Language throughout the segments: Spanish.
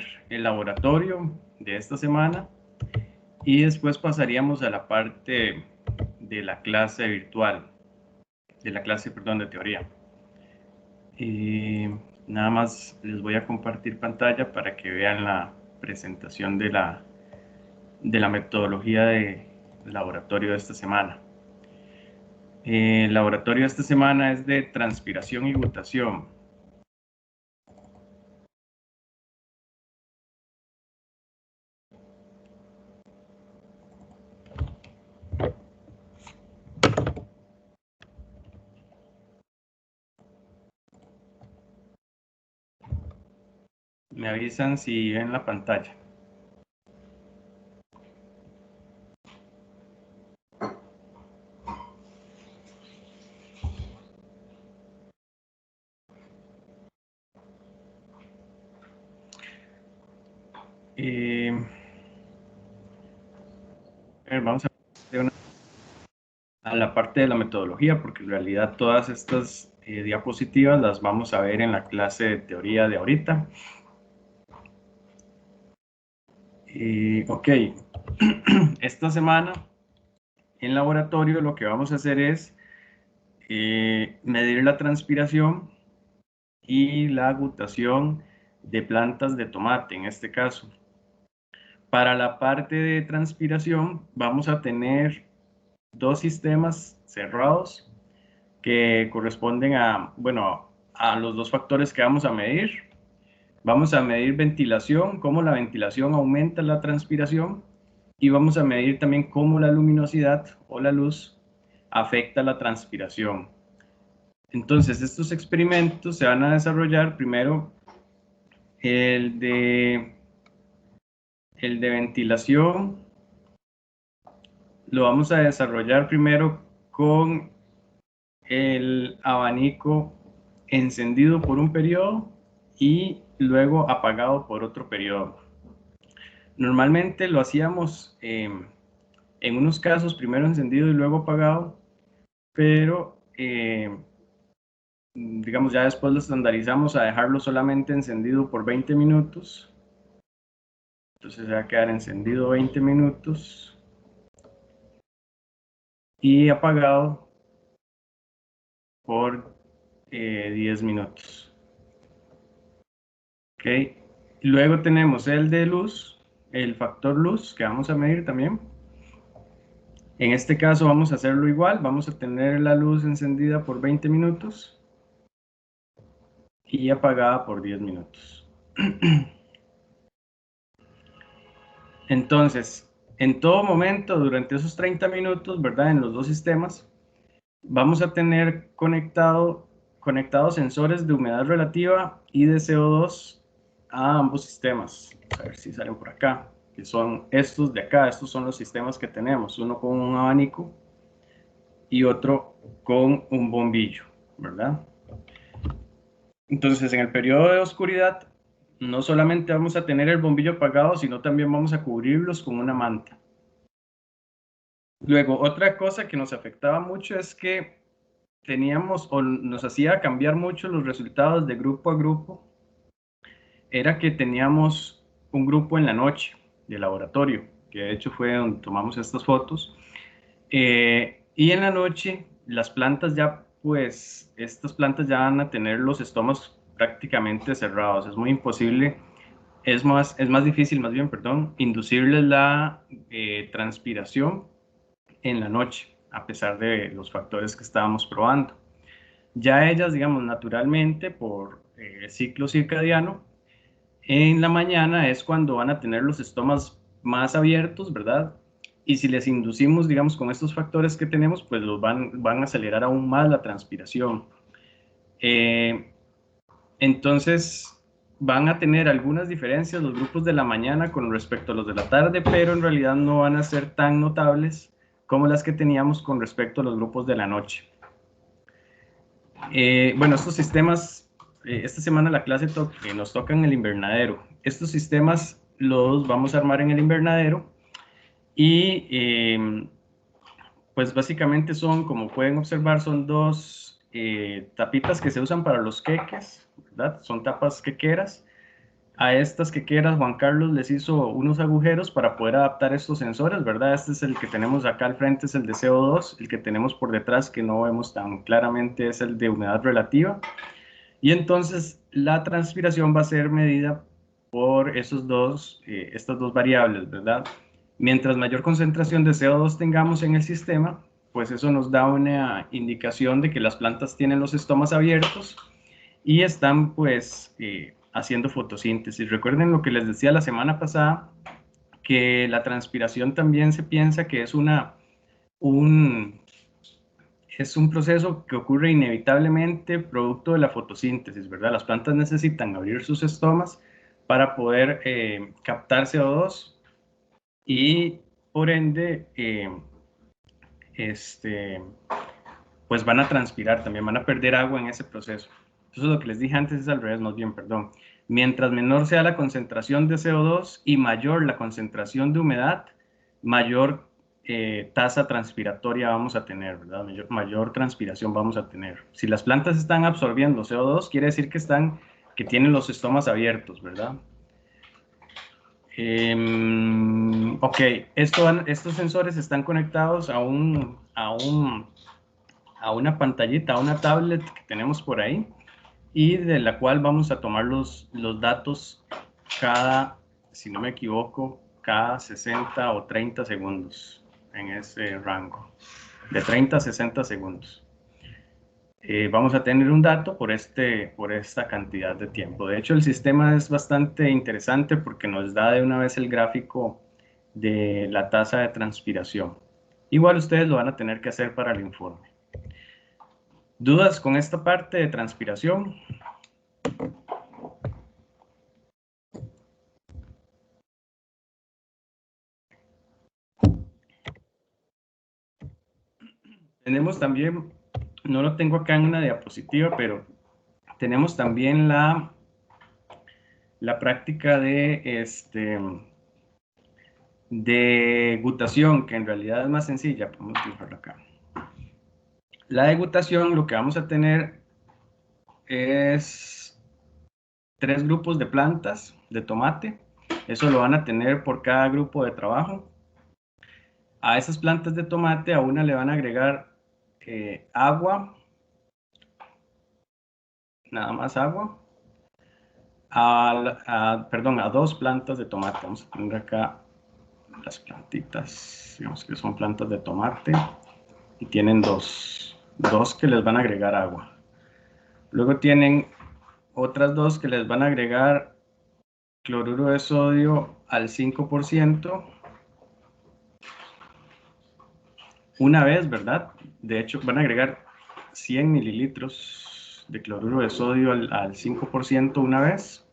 ver el laboratorio de esta semana y después pasaríamos a la parte de la clase virtual, perdón, de teoría. Nada más les voy a compartir pantalla para que vean la presentación de la metodología de laboratorio de esta semana. El laboratorio de esta semana es de transpiración y gutación. Me avisan si ven la pantalla. Vamos a la parte de la metodología, porque en realidad todas estas diapositivas las vamos a ver en la clase de teoría de ahorita. Ok, esta semana en laboratorio lo que vamos a hacer es medir la transpiración y la gutación de plantas de tomate, en este caso. Para la parte de transpiración vamos a tener dos sistemas cerrados que corresponden a, bueno, a los dos factores que vamos a medir. Vamos a medir ventilación, cómo la ventilación aumenta la transpiración, y vamos a medir también cómo la luminosidad o la luz afecta la transpiración. Entonces, estos experimentos se van a desarrollar primero el de ventilación. Lo vamos a desarrollar primero con el abanico encendido por un periodo y luego apagado por otro periodo. Normalmente lo hacíamos en unos casos primero encendido y luego apagado, pero digamos ya después lo estandarizamos a dejarlo solamente encendido por 20 minutos. Entonces se va a quedar encendido 20 minutos y apagado por 10 minutos. Ok, luego tenemos el de luz, el factor luz que vamos a medir también. En este caso vamos a hacerlo igual, vamos a tener la luz encendida por 20 minutos y apagada por 10 minutos. Entonces, en todo momento, durante esos 30 minutos, ¿verdad? En los dos sistemas, vamos a tener conectados sensores de humedad relativa y de CO2 a ambos sistemas. Vamos a ver si salen por acá, que son estos de acá. Estos son los sistemas que tenemos, uno con un abanico y otro con un bombillo, ¿verdad? Entonces, en el periodo de oscuridad, no solamente vamos a tener el bombillo apagado, sino también vamos a cubrirlos con una manta. Luego, otra cosa que nos afectaba mucho es que teníamos, o nos hacía cambiar mucho los resultados de grupo a grupo, era que teníamos un grupo en la noche de laboratorio, que de hecho fue donde tomamos estas fotos, y en la noche las plantas ya, pues, estas plantas ya van a tener los estomas prácticamente cerrados. Es muy imposible, es más difícil, más bien, perdón, inducirles la transpiración en la noche, a pesar de los factores que estábamos probando. Ya ellas, digamos, naturalmente, por ciclo circadiano, en la mañana es cuando van a tener los estomas más abiertos, ¿verdad? Y si les inducimos, digamos, con estos factores que tenemos, pues los van a acelerar aún más la transpiración. Entonces, van a tener algunas diferencias los grupos de la mañana con respecto a los de la tarde, pero en realidad no van a ser tan notables como las que teníamos con respecto a los grupos de la noche. Bueno, estos sistemas, esta semana la clase nos toca en el invernadero. Estos sistemas los vamos a armar en el invernadero y pues básicamente son, como pueden observar, son dos tapitas que se usan para los queques, ¿verdad? Son tapas quequeras. A estas que quieras, Juan Carlos les hizo unos agujeros para poder adaptar estos sensores, ¿verdad? Este es el que tenemos acá al frente, es el de CO2, el que tenemos por detrás que no vemos tan claramente es el de humedad relativa. Y entonces la transpiración va a ser medida por estas dos variables, ¿verdad? Mientras mayor concentración de CO2 tengamos en el sistema, pues eso nos da una indicación de que las plantas tienen los estomas abiertos y están pues haciendo fotosíntesis. Recuerden lo que les decía la semana pasada, que la transpiración también se piensa que es un, es un proceso que ocurre inevitablemente producto de la fotosíntesis, ¿verdad? Las plantas necesitan abrir sus estomas para poder captar CO2 y por ende este, pues van a transpirar, también van a perder agua en ese proceso. Entonces lo que les dije antes es al revés, más bien, perdón. Mientras menor sea la concentración de CO2 y mayor la concentración de humedad, mayor tasa transpiratoria vamos a tener, ¿verdad? Mayor transpiración vamos a tener. Si las plantas están absorbiendo CO2, quiere decir que tienen los estomas abiertos, ¿verdad? Ok, estos sensores están conectados a una pantallita, a una tablet que tenemos por ahí y de la cual vamos a tomar los datos cada, si no me equivoco, cada 60 o 30 segundos en ese rango, de 30 a 60 segundos. Vamos a tener un dato por esta cantidad de tiempo. De hecho, el sistema es bastante interesante porque nos da de una vez el gráfico de la tasa de transpiración. Igual ustedes lo van a tener que hacer para el informe. ¿Dudas con esta parte de transpiración? Tenemos también, no lo tengo acá en una diapositiva, pero tenemos también la práctica de gutación, que en realidad es más sencilla. Vamos a dibujarlo acá. La degutación, lo que vamos a tener es 3 grupos de plantas de tomate. Eso lo van a tener por cada grupo de trabajo. A esas plantas de tomate a una le van a agregar agua, nada más agua. Perdón, a 2 plantas de tomate. Vamos a tener acá las plantitas, digamos que son plantas de tomate y tienen dos que les van a agregar agua. Luego tienen otras 2 que les van a agregar cloruro de sodio al 5%, una vez, ¿verdad? De hecho, van a agregar 100 mililitros de cloruro de sodio al 5% una vez,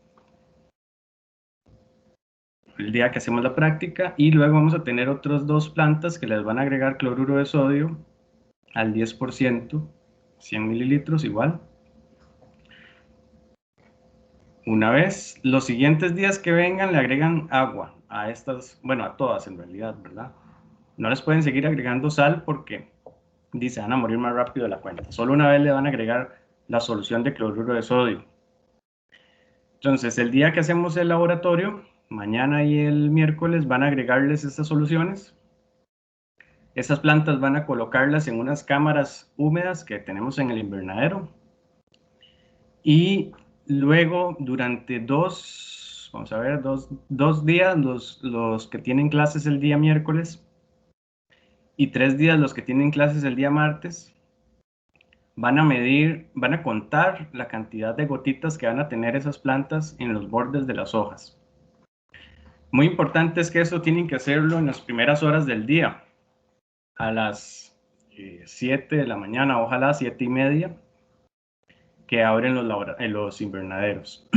el día que hacemos la práctica, y luego vamos a tener otras 2 plantas que les van a agregar cloruro de sodio al 10%, 100 mililitros igual, una vez. Los siguientes días que vengan le agregan agua a estas, bueno, a todas en realidad, ¿verdad? No les pueden seguir agregando sal porque dice, van a morir más rápido de la cuenta. Solo una vez le van a agregar la solución de cloruro de sodio. Entonces, el día que hacemos el laboratorio, mañana y el miércoles, van a agregarles estas soluciones. Esas plantas van a colocarlas en unas cámaras húmedas que tenemos en el invernadero. Y luego, durante vamos a ver, dos días, los que tienen clases el día miércoles, y 3 días los que tienen clases el día martes, van a contar la cantidad de gotitas que van a tener esas plantas en los bordes de las hojas. Muy importante es que eso tienen que hacerlo en las primeras horas del día, a las 7 de la mañana, ojalá 7:30, que abren los invernaderos.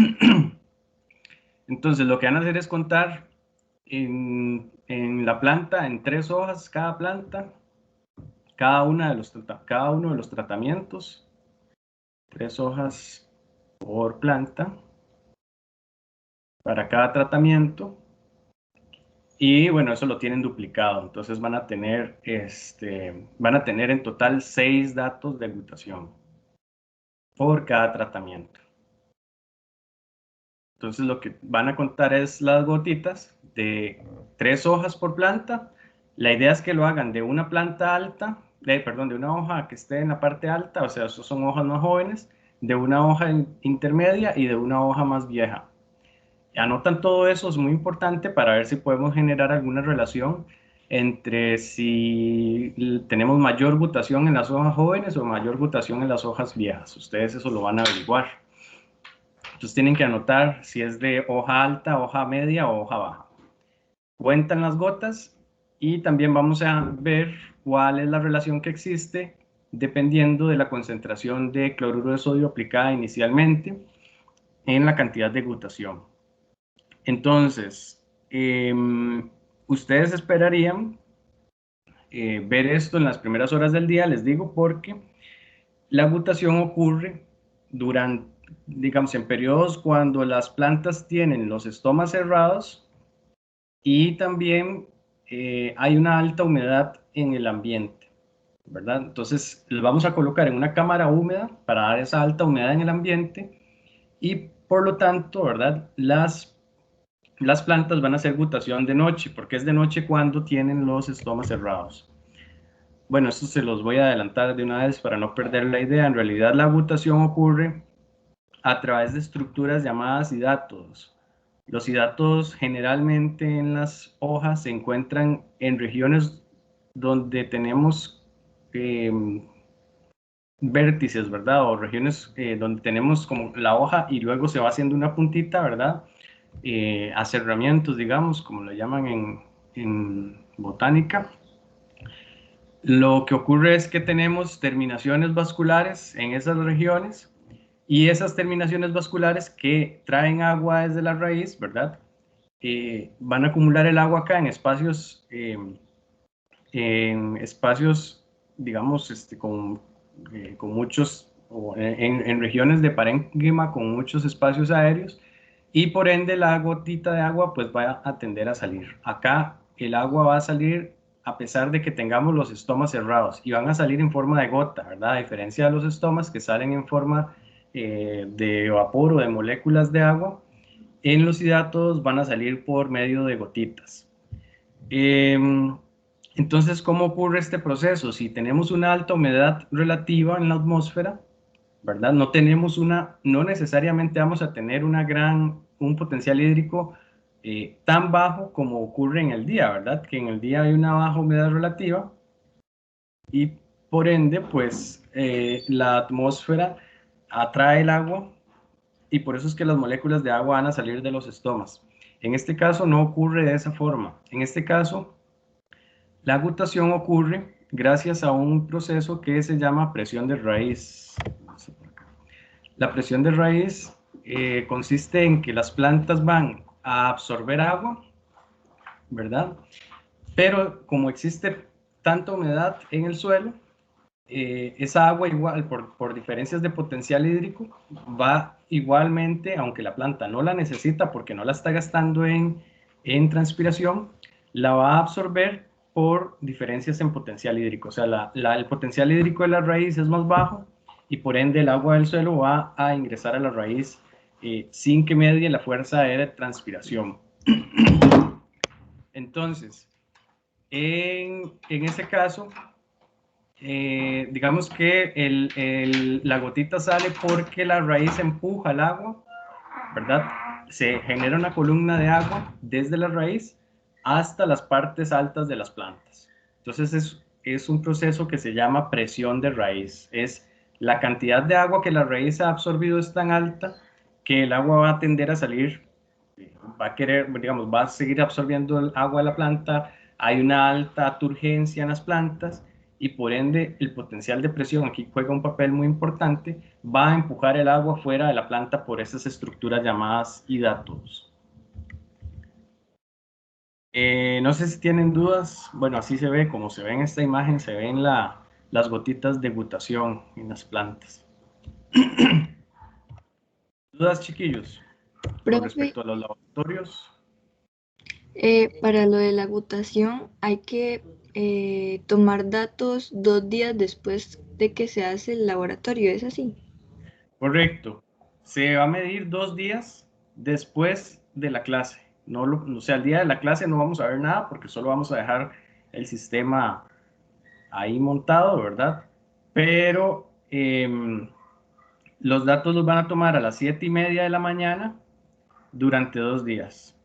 Entonces, lo que van a hacer es contar en la planta, en 3 hojas cada planta, cada uno de los tratamientos, 3 hojas por planta para cada tratamiento. Y bueno, eso lo tienen duplicado, entonces van a tener en total 6 datos de mutación por cada tratamiento. Entonces lo que van a contar es las gotitas de 3 hojas por planta. La idea es que lo hagan de una planta alta, perdón, de una hoja que esté en la parte alta, o sea, esas son hojas más jóvenes, de una hoja intermedia y de una hoja más vieja. Anotan todo eso, es muy importante para ver si podemos generar alguna relación entre si tenemos mayor gutación en las hojas jóvenes o mayor gutación en las hojas viejas. Ustedes eso lo van a averiguar. Entonces tienen que anotar si es de hoja alta, hoja media o hoja baja. Cuentan las gotas y también vamos a ver cuál es la relación que existe dependiendo de la concentración de cloruro de sodio aplicada inicialmente en la cantidad de gutación. Entonces, ustedes esperarían ver esto en las primeras horas del día, les digo, porque la gutación ocurre durante, digamos, en periodos cuando las plantas tienen los estomas cerrados y también hay una alta humedad en el ambiente, ¿verdad? Entonces, les vamos a colocar en una cámara húmeda para dar esa alta humedad en el ambiente y por lo tanto, ¿verdad? Las plantas van a hacer gutación de noche, porque es de noche cuando tienen los estomas cerrados. Bueno, esto se los voy a adelantar de una vez para no perder la idea. En realidad la gutación ocurre a través de estructuras llamadas hidátodos. Los hidátodos generalmente en las hojas se encuentran en regiones donde tenemos eh, vértices, ¿verdad? O regiones donde tenemos como la hoja y luego se va haciendo una puntita, ¿verdad? Aserramientos, digamos, como lo llaman en botánica. Lo que ocurre es que tenemos terminaciones vasculares en esas regiones y esas terminaciones vasculares que traen agua desde la raíz, ¿verdad? Van a acumular el agua acá en espacios, digamos, con muchos, o en regiones de parénquima con muchos espacios aéreos y por ende la gotita de agua pues va a tender a salir. Acá el agua va a salir a pesar de que tengamos los estomas cerrados y van a salir en forma de gota, ¿verdad? A diferencia de los estomas que salen en forma de vapor o de moléculas de agua, en los hidátodos van a salir por medio de gotitas. Entonces, ¿cómo ocurre este proceso? Si tenemos una alta humedad relativa en la atmósfera, ¿verdad? No necesariamente vamos a tener un potencial hídrico tan bajo como ocurre en el día, ¿verdad? Que en el día hay una baja humedad relativa y por ende, pues la atmósfera atrae el agua y por eso es que las moléculas de agua van a salir de los estomas. En este caso no ocurre de esa forma. En este caso, la gutación ocurre gracias a un proceso que se llama presión de raíz. La presión de raíz consiste en que las plantas van a absorber agua, ¿verdad? Pero como existe tanta humedad en el suelo, esa agua igual, por diferencias de potencial hídrico, va igualmente, aunque la planta no la necesita porque no la está gastando en transpiración, la va a absorber por diferencias en potencial hídrico. O sea, el potencial hídrico de la raíz es más bajo y por ende el agua del suelo va a ingresar a la raíz sin que medie la fuerza de transpiración. Entonces, en ese caso, digamos que la gotita sale porque la raíz empuja el agua, ¿verdad? Se genera una columna de agua desde la raíz hasta las partes altas de las plantas. Entonces es un proceso que se llama presión de raíz. Es la cantidad de agua que la raíz ha absorbido es tan alta que el agua va a tender a salir, va a seguir absorbiendo el agua de la planta. Hay una alta turgencia en las plantas y por ende el potencial de presión aquí juega un papel muy importante, va a empujar el agua fuera de la planta por esas estructuras llamadas hidátodos. No sé si tienen dudas, bueno, así se ve, como se ve en esta imagen, se ven las gotitas de gutación en las plantas. ¿Dudas, chiquillos, con Profe, respecto a los laboratorios? para lo de la agutación hay que tomar datos 2 días después de que se hace el laboratorio, ¿es así? Correcto. Se va a medir 2 días después de la clase. No o sea, el día de la clase no vamos a ver nada porque solo vamos a dejar el sistema ahí montado, ¿verdad? Pero los datos los van a tomar a las 7:30 de la mañana durante 2 días.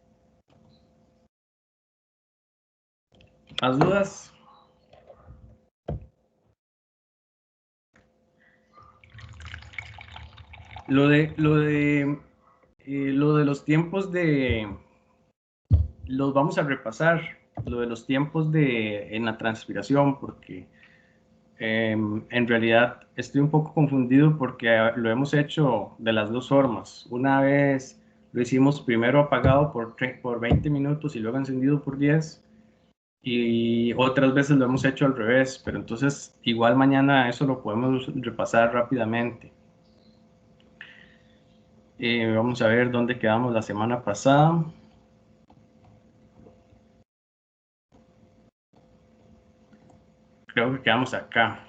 ¿Más dudas? Lo de los tiempos los vamos a repasar, lo de los tiempos en la transpiración, porque en realidad estoy un poco confundido porque lo hemos hecho de las dos formas. Una vez lo hicimos primero apagado por 20 minutos y luego encendido por 10, y otras veces lo hemos hecho al revés, pero entonces igual mañana eso lo podemos repasar rápidamente. Vamos a ver dónde quedamos la semana pasada. Creo que quedamos acá.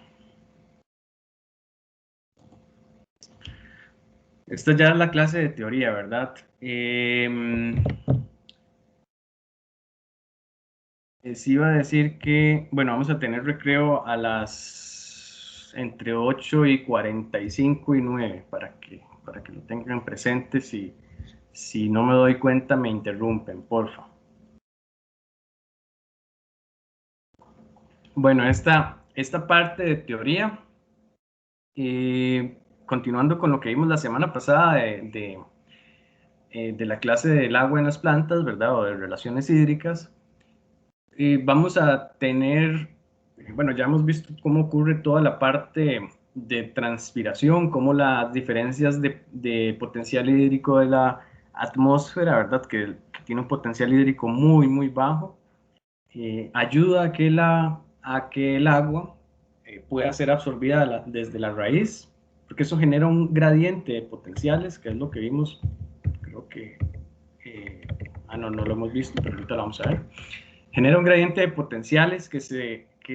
Esta ya es la clase de teoría, ¿verdad? Les iba a decir que, bueno, vamos a tener recreo a las entre 8:45 y 9 para que lo tengan presente. Si no me doy cuenta, me interrumpen, porfa. Bueno, esta parte de teoría, continuando con lo que vimos la semana pasada de la clase del agua en las plantas, ¿verdad? O de relaciones hídricas. Vamos a tener, bueno, ya hemos visto cómo ocurre toda la parte de transpiración, cómo las diferencias de potencial hídrico de la atmósfera, ¿verdad? Que tiene un potencial hídrico muy, muy bajo, ayuda a que el agua pueda ser absorbida desde la raíz, porque eso genera un gradiente de potenciales, que es lo que vimos, creo que, no lo hemos visto, pero ahorita lo vamos a ver. Genera un gradiente de potenciales que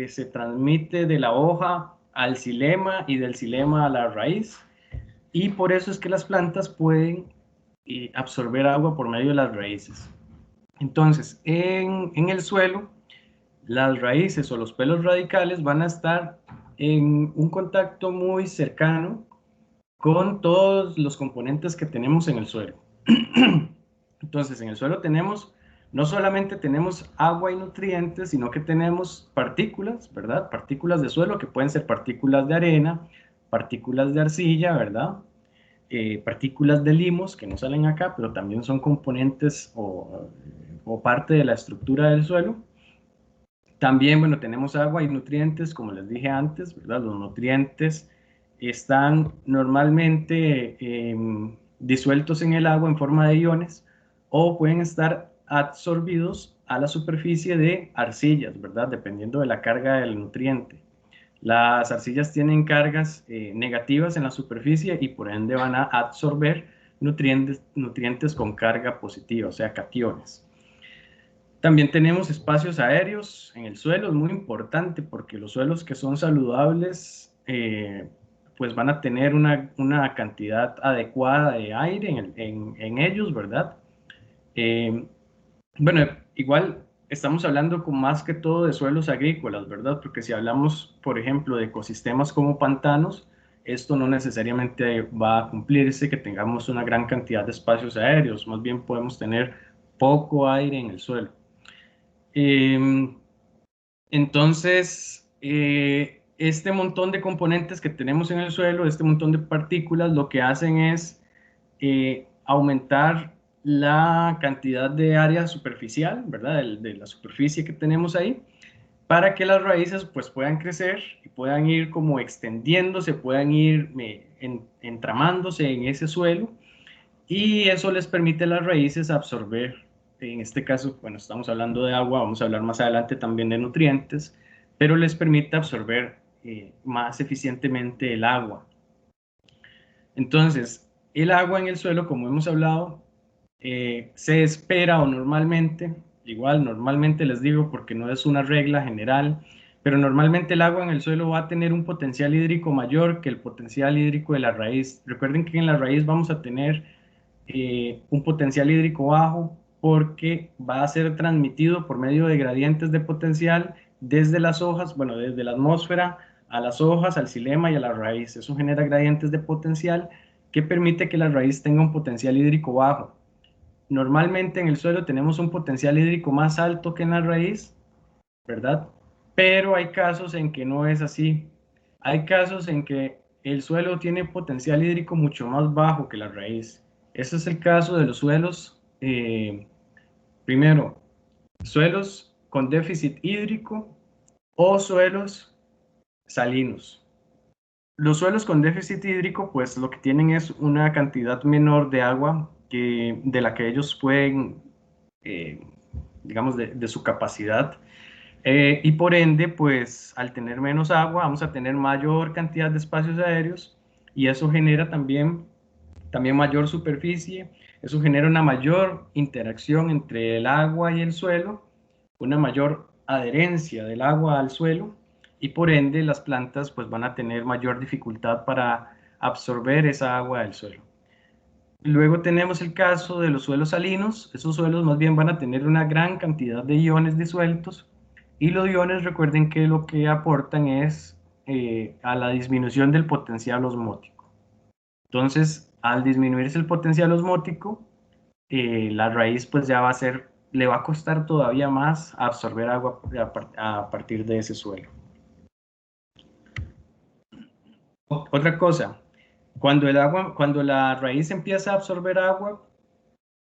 se transmite de la hoja al xilema y del xilema a la raíz, y por eso es que las plantas pueden absorber agua por medio de las raíces. Entonces, en el suelo, las raíces o los pelos radicales van a estar en un contacto muy cercano con todos los componentes que tenemos en el suelo. Entonces, en el suelo no solamente tenemos agua y nutrientes, sino que tenemos partículas, ¿verdad? Partículas de suelo que pueden ser partículas de arena, partículas de arcilla, ¿verdad? Partículas de limos que no salen acá, pero también son componentes o parte de la estructura del suelo. También, bueno, tenemos agua y nutrientes, como les dije antes, ¿verdad? Los nutrientes están normalmente disueltos en el agua en forma de iones, o pueden estar absorbidos a la superficie de arcillas, ¿verdad? Dependiendo de la carga del nutriente. Las arcillas tienen cargas negativas en la superficie y por ende van a absorber nutrientes con carga positiva, o sea, cationes. También tenemos espacios aéreos en el suelo, es muy importante porque los suelos que son saludables pues van a tener una cantidad adecuada de aire en ellos, ¿verdad? Bueno, igual estamos hablando con más que todo de suelos agrícolas, ¿verdad? Porque si hablamos, por ejemplo, de ecosistemas como pantanos, esto no necesariamente va a cumplirse que tengamos una gran cantidad de espacios aéreos, más bien podemos tener poco aire en el suelo. Entonces, este montón de componentes que tenemos en el suelo, este montón de partículas, lo que hacen es aumentar la cantidad de área superficial, ¿verdad? De la superficie que tenemos ahí, para que las raíces pues puedan crecer y puedan ir como extendiéndose, puedan ir entramándose en ese suelo, y eso les permite a las raíces absorber, en este caso, bueno, estamos hablando de agua, vamos a hablar más adelante también de nutrientes, pero les permite absorber más eficientemente el agua. Entonces, el agua en el suelo, como hemos hablado, se espera, o normalmente, igual normalmente les digo porque no es una regla general, pero normalmente el agua en el suelo va a tener un potencial hídrico mayor que el potencial hídrico de la raíz. Recuerden que en la raíz vamos a tener un potencial hídrico bajo porque va a ser transmitido por medio de gradientes de potencial desde las hojas, bueno, desde la atmósfera a las hojas, al xilema y a la raíz. Eso genera gradientes de potencial que permite que la raíz tenga un potencial hídrico bajo. Normalmente en el suelo tenemos un potencial hídrico más alto que en la raíz, ¿verdad? Pero hay casos en que no es así. Hay casos en que el suelo tiene potencial hídrico mucho más bajo que la raíz. Ese es el caso de los suelos, primero, suelos con déficit hídrico o suelos salinos. Los suelos con déficit hídrico, pues lo que tienen es una cantidad menor de agua de la que ellos pueden, eh, digamos, de su capacidad. Y por ende, pues al tener menos agua, vamos a tener mayor cantidad de espacios aéreos y eso genera también mayor superficie, eso genera una mayor interacción entre el agua y el suelo, una mayor adherencia del agua al suelo y por ende las plantas pues van a tener mayor dificultad para absorber esa agua del suelo. Luego tenemos el caso de los suelos salinos. Esos suelos más bien van a tener una gran cantidad de iones disueltos y los iones, recuerden que lo que aportan es a la disminución del potencial osmótico. Entonces, al disminuirse el potencial osmótico, la raíz pues ya va a ser, le va a costar todavía más absorber agua a partir de ese suelo. Otra cosa, cuando la raíz empieza a absorber agua,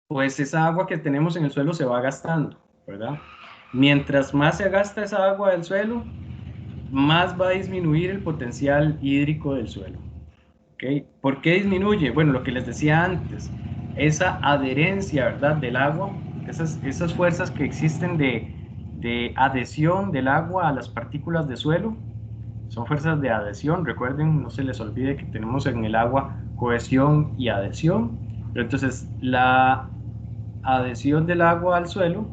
pues esa agua que tenemos en el suelo se va gastando, ¿verdad? Mientras más se gasta esa agua del suelo, más va a disminuir el potencial hídrico del suelo. ¿Okay? ¿Por qué disminuye? Bueno, lo que les decía antes, esa adherencia, ¿verdad? Del agua, esas fuerzas que existen de adhesión del agua a las partículas de suelo, son fuerzas de adhesión. Recuerden, no se les olvide que tenemos en el agua cohesión y adhesión. Pero entonces, la adhesión del agua al suelo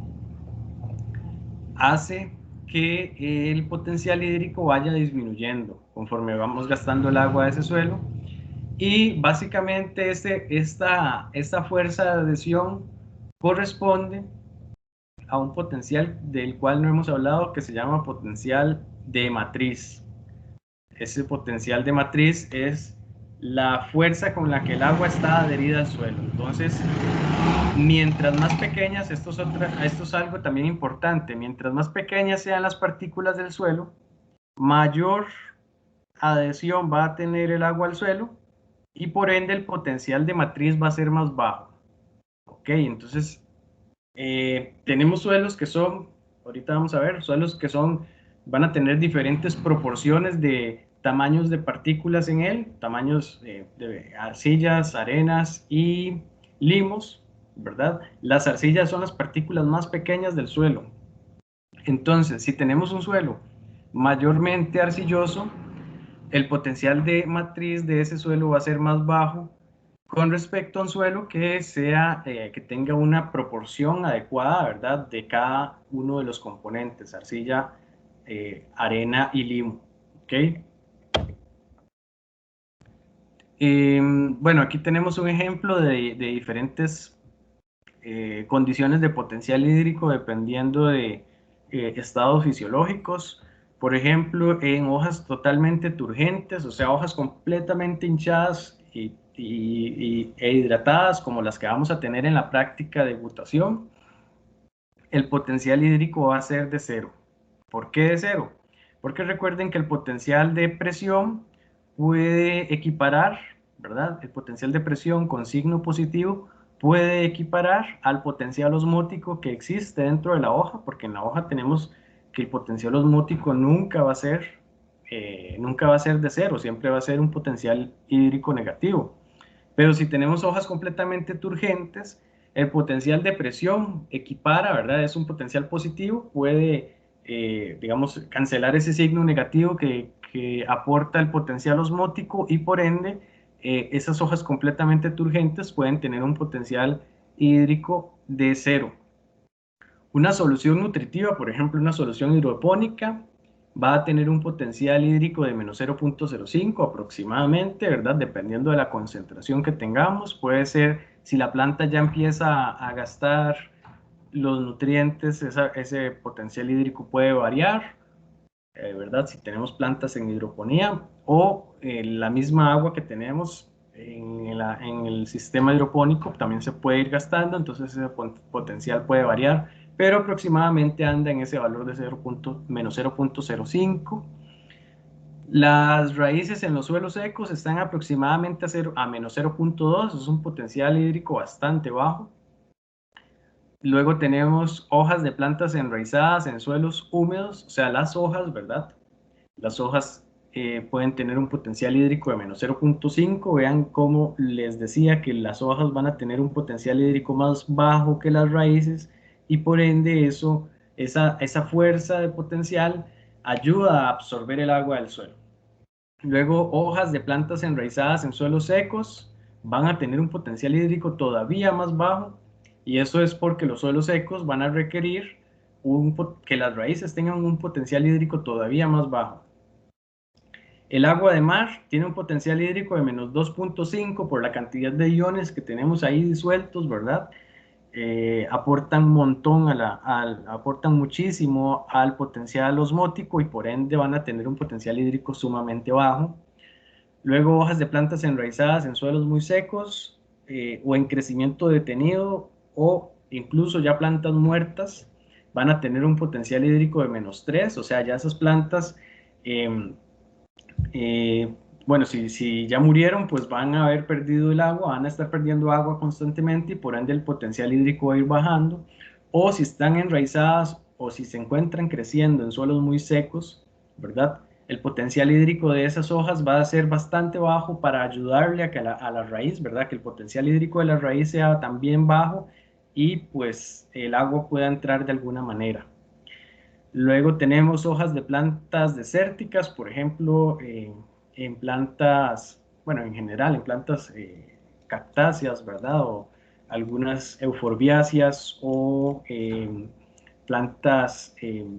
hace que el potencial hídrico vaya disminuyendo conforme vamos gastando el agua de ese suelo y básicamente esta fuerza de adhesión corresponde a un potencial del cual no hemos hablado que se llama potencial de matriz. Ese potencial de matriz es la fuerza con la que el agua está adherida al suelo. Entonces, mientras más pequeñas, esto es algo también importante, mientras más pequeñas sean las partículas del suelo, mayor adhesión va a tener el agua al suelo y por ende el potencial de matriz va a ser más bajo. Ok, entonces tenemos suelos que son, ahorita vamos a ver, suelos que van a tener diferentes proporciones de tamaños de partículas en él, tamaños de arcillas, arenas y limos, ¿verdad? Las arcillas son las partículas más pequeñas del suelo. Entonces, si tenemos un suelo mayormente arcilloso, el potencial de matriz de ese suelo va a ser más bajo con respecto a un suelo que tenga una proporción adecuada, ¿verdad? De cada uno de los componentes, arcilla, arena y limo, ¿ok? Bueno, aquí tenemos un ejemplo de diferentes condiciones de potencial hídrico dependiendo de estados fisiológicos. Por ejemplo, en hojas totalmente turgentes, o sea, hojas completamente hinchadas e hidratadas, como las que vamos a tener en la práctica de gutación, el potencial hídrico va a ser de cero. ¿Por qué de cero? Porque recuerden que el potencial de presión puede equiparar, ¿verdad? El potencial de presión con signo positivo puede equiparar al potencial osmótico que existe dentro de la hoja, porque en la hoja tenemos que el potencial osmótico nunca va a ser de cero, siempre va a ser un potencial hídrico negativo. Pero si tenemos hojas completamente turgentes, el potencial de presión equipara, ¿verdad? Es un potencial positivo, puede, digamos, cancelar ese signo negativo que aporta el potencial osmótico y por ende esas hojas completamente turgentes pueden tener un potencial hídrico de cero. Una solución nutritiva, por ejemplo, una solución hidropónica, va a tener un potencial hídrico de menos 0.05 aproximadamente, ¿verdad? Dependiendo de la concentración que tengamos, puede ser Si la planta ya empieza a gastar los nutrientes, ese potencial hídrico puede variar, ¿verdad? Si tenemos plantas en hidroponía o la misma agua que tenemos en el sistema hidropónico también se puede ir gastando, entonces ese potencial puede variar, pero aproximadamente anda en ese valor de menos 0.05. Las raíces en los suelos secos están aproximadamente a menos 0.2, es un potencial hídrico bastante bajo. Luego tenemos hojas de plantas enraizadas en suelos húmedos, o sea, las hojas, ¿verdad? Las hojas pueden tener un potencial hídrico de menos 0.5. Vean cómo les decía que las hojas van a tener un potencial hídrico más bajo que las raíces y por ende esa fuerza de potencial ayuda a absorber el agua del suelo. Luego, hojas de plantas enraizadas en suelos secos van a tener un potencial hídrico todavía más bajo y eso es porque los suelos secos van a requerir que las raíces tengan un potencial hídrico todavía más bajo. El agua de mar tiene un potencial hídrico de menos 2.5 por la cantidad de iones que tenemos ahí disueltos, ¿verdad? Aportan un montón, aportan muchísimo al potencial osmótico y por ende van a tener un potencial hídrico sumamente bajo. Luego hojas de plantas enraizadas en suelos muy secos o en crecimiento detenido o incluso ya plantas muertas van a tener un potencial hídrico de menos 3, o sea, ya esas plantas eh, bueno, si ya murieron, pues van a haber perdido el agua, van a estar perdiendo agua constantemente y por ende el potencial hídrico va a ir bajando. O si están enraizadas o si se encuentran creciendo en suelos muy secos, ¿verdad? El potencial hídrico de esas hojas va a ser bastante bajo para ayudarle a la raíz, ¿verdad? Que el potencial hídrico de la raíz sea también bajo y pues el agua pueda entrar de alguna manera. Luego tenemos hojas de plantas desérticas, por ejemplo, en plantas, bueno, en general, en plantas cactáceas, ¿verdad? O algunas euforbiáceas o plantas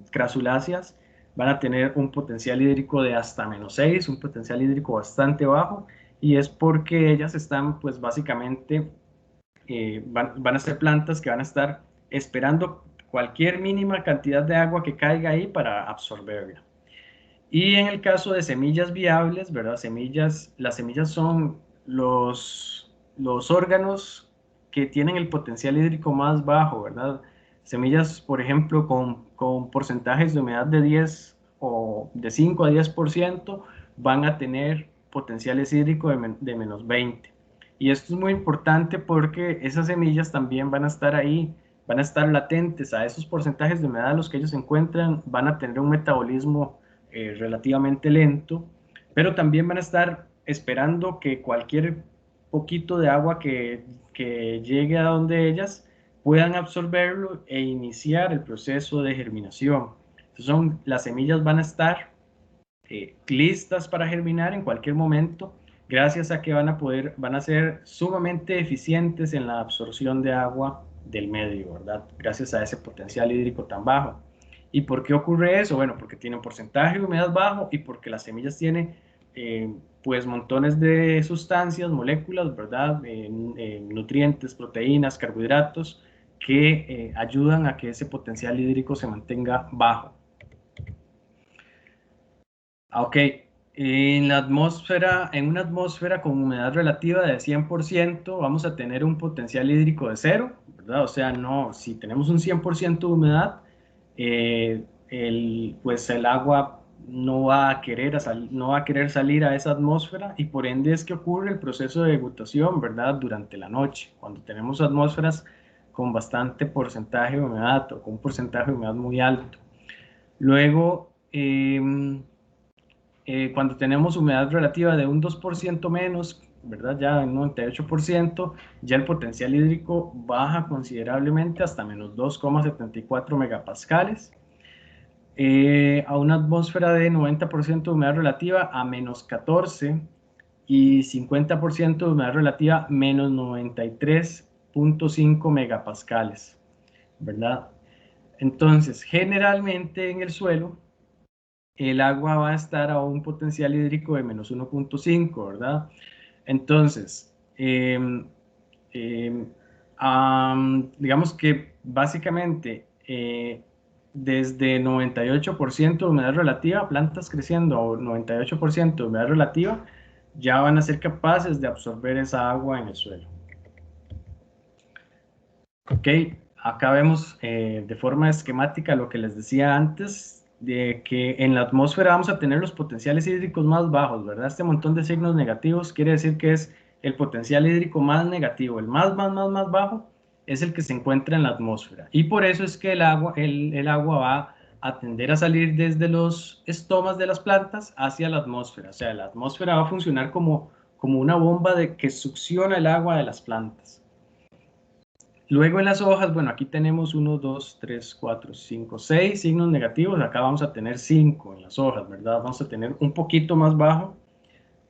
crasuláceas van a tener un potencial hídrico de hasta menos 6, un potencial hídrico bastante bajo, y es porque ellas están, pues básicamente, van a ser plantas que van a estar esperando cualquier mínima cantidad de agua que caiga ahí para absorberla. Y en el caso de semillas viables, ¿verdad? Las semillas son los órganos que tienen el potencial hídrico más bajo, ¿verdad? Semillas, por ejemplo, con porcentajes de humedad de 10 o de 5 a 10% van a tener potenciales hídricos de menos 20. Y esto es muy importante porque esas semillas también van a estar ahí, van a estar latentes a esos porcentajes de humedad a los que ellos se encuentran, van a tener un metabolismo relativamente lento, pero también van a estar esperando que cualquier poquito de agua que llegue a donde ellas puedan absorberlo e iniciar el proceso de germinación. Entonces las semillas van a estar listas para germinar en cualquier momento, gracias a que van a ser sumamente eficientes en la absorción de agua del medio, ¿verdad? Gracias a ese potencial hídrico tan bajo. ¿Y por qué ocurre eso? Bueno, porque tiene un porcentaje de humedad bajo y porque las semillas tienen pues montones de sustancias, moléculas, ¿verdad? Nutrientes, proteínas, carbohidratos que ayudan a que ese potencial hídrico se mantenga bajo. Ok, en una atmósfera con humedad relativa de 100%, vamos a tener un potencial hídrico de cero, ¿verdad? O sea, no, si tenemos un 100% de humedad, pues el agua no va a no va a querer salir a esa atmósfera y por ende es que ocurre el proceso de egutación, ¿verdad? Durante la noche, cuando tenemos atmósferas con bastante porcentaje de humedad o con un porcentaje de humedad muy alto. Luego, cuando tenemos humedad relativa de un 2% menos, ¿verdad? Ya en 98%, ya el potencial hídrico baja considerablemente hasta menos 2,74 megapascales. A una atmósfera de 90% de humedad relativa a menos 14 y 50% de humedad relativa menos 93,5 megapascales, ¿verdad? Entonces, generalmente en el suelo, el agua va a estar a un potencial hídrico de menos 1.5, ¿verdad? Entonces, Digamos que básicamente desde 98% de humedad relativa, plantas creciendo a 98% de humedad relativa, ya van a ser capaces de absorber esa agua en el suelo. Ok, acá vemos de forma esquemática lo que les decía antes, de que en la atmósfera vamos a tener los potenciales hídricos más bajos, ¿verdad? Este montón de signos negativos quiere decir que es el potencial hídrico más negativo, el más bajo es el que se encuentra en la atmósfera. Y por eso es que el agua va a tender a salir desde los estomas de las plantas hacia la atmósfera. O sea, la atmósfera va a funcionar como una bomba que succiona el agua de las plantas. Luego en las hojas, bueno, aquí tenemos 1, 2, 3, 4, 5, 6 signos negativos. Acá vamos a tener 5 en las hojas, ¿verdad? Vamos a tener un poquito más bajo,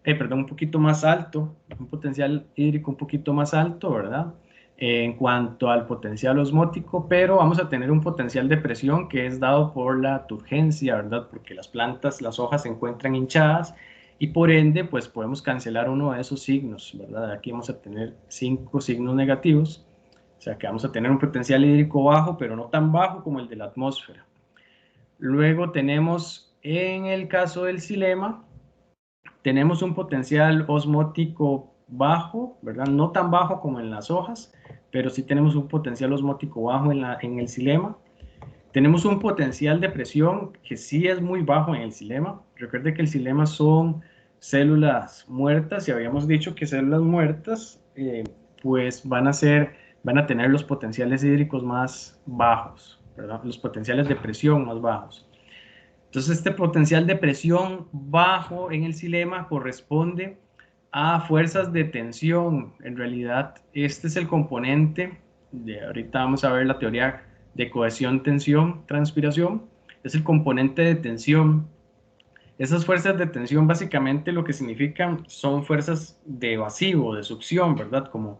perdón, un poquito más alto, un potencial hídrico un poquito más alto, ¿verdad? En cuanto al potencial osmótico, pero vamos a tener un potencial de presión que es dado por la turgencia, ¿verdad? Porque las plantas, las hojas se encuentran hinchadas y por ende, pues podemos cancelar uno de esos signos, ¿verdad? Aquí vamos a tener 5 signos negativos. O sea que vamos a tener un potencial hídrico bajo, pero no tan bajo como el de la atmósfera. Luego tenemos, en el caso del xilema, tenemos un potencial osmótico bajo, ¿verdad? No tan bajo como en las hojas, pero sí tenemos un potencial osmótico bajo en el xilema. Tenemos un potencial de presión que sí es muy bajo en el xilema. Recuerde que el xilema son células muertas y habíamos dicho que células muertas pues van a tener los potenciales hídricos más bajos, ¿verdad? Los potenciales de presión más bajos. Entonces este potencial de presión bajo en el xilema corresponde a fuerzas de tensión. En realidad este es el componente ahorita vamos a ver la teoría de cohesión, tensión, transpiración, es el componente de tensión. Esas fuerzas de tensión básicamente lo que significan son fuerzas de vacío, de succión, ¿verdad? Como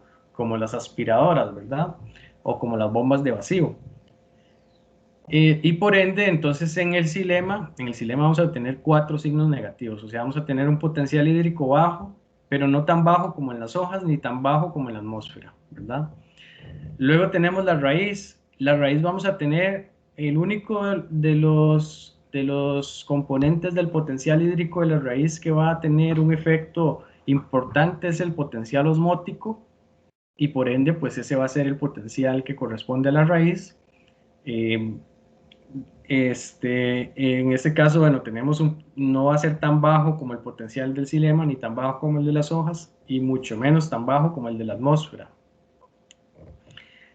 las aspiradoras, ¿verdad? O como las bombas de vacío. Y por ende, entonces en el xilema vamos a tener 4 signos negativos, o sea, vamos a tener un potencial hídrico bajo, pero no tan bajo como en las hojas, ni tan bajo como en la atmósfera, ¿verdad? Luego tenemos la raíz vamos a tener el único de los componentes del potencial hídrico de la raíz que va a tener un efecto importante es el potencial osmótico, y por ende, pues ese va a ser el potencial que corresponde a la raíz. En este caso, bueno, no va a ser tan bajo como el potencial del xilema, ni tan bajo como el de las hojas, y mucho menos tan bajo como el de la atmósfera.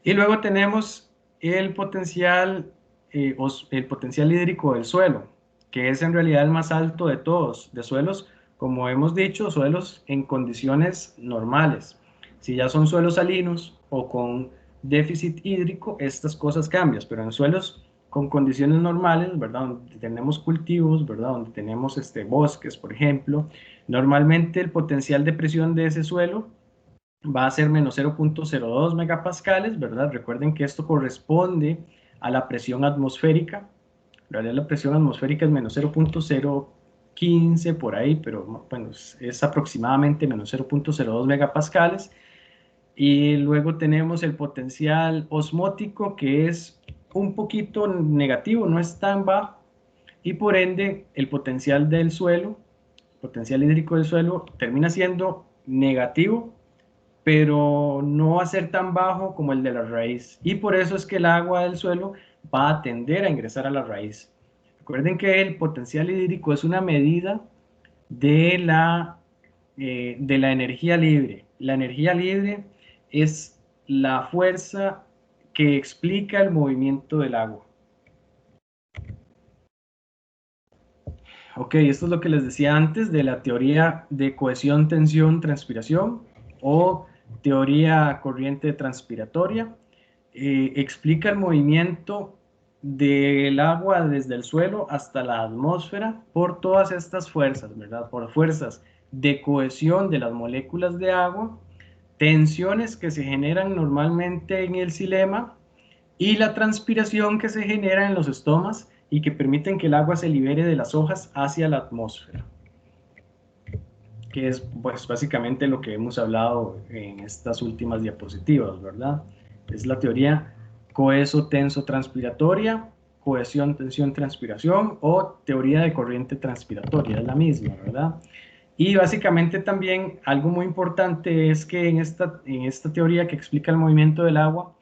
Y luego tenemos el potencial hídrico del suelo, que es en realidad el más alto de todos, de suelos, como hemos dicho, suelos en condiciones normales. Si ya son suelos salinos o con déficit hídrico, estas cosas cambian, pero en suelos con condiciones normales, ¿verdad? Donde tenemos cultivos, ¿verdad? Donde tenemos bosques, por ejemplo, normalmente el potencial de presión de ese suelo va a ser menos 0.02 megapascales, ¿verdad? Recuerden que esto corresponde a la presión atmosférica. En realidad la presión atmosférica es menos 0.015 por ahí, pero bueno, es aproximadamente menos 0.02 megapascales. Y luego tenemos el potencial osmótico, que es un poquito negativo, no es tan bajo, y por ende el potencial del suelo, potencial hídrico del suelo, termina siendo negativo, pero no va a ser tan bajo como el de la raíz. Y por eso es que el agua del suelo va a tender a ingresar a la raíz. Recuerden que el potencial hídrico es una medida de la energía libre. La energía libre es la fuerza que explica el movimiento del agua. Ok, esto es lo que les decía antes de la teoría de cohesión, tensión, transpiración o teoría corriente transpiratoria. Explica el movimiento del agua desde el suelo hasta la atmósfera por todas estas fuerzas, ¿verdad? Por fuerzas de cohesión de las moléculas de agua, tensiones que se generan normalmente en el xilema y la transpiración que se genera en los estomas y que permiten que el agua se libere de las hojas hacia la atmósfera. que es pues básicamente lo que hemos hablado en estas últimas diapositivas, ¿verdad? Es la teoría coheso-tenso-transpiratoria, cohesión, tensión, transpiración o teoría de corriente transpiratoria, es la misma, ¿verdad? Y básicamente también algo muy importante es que en esta teoría que explica el movimiento del agua,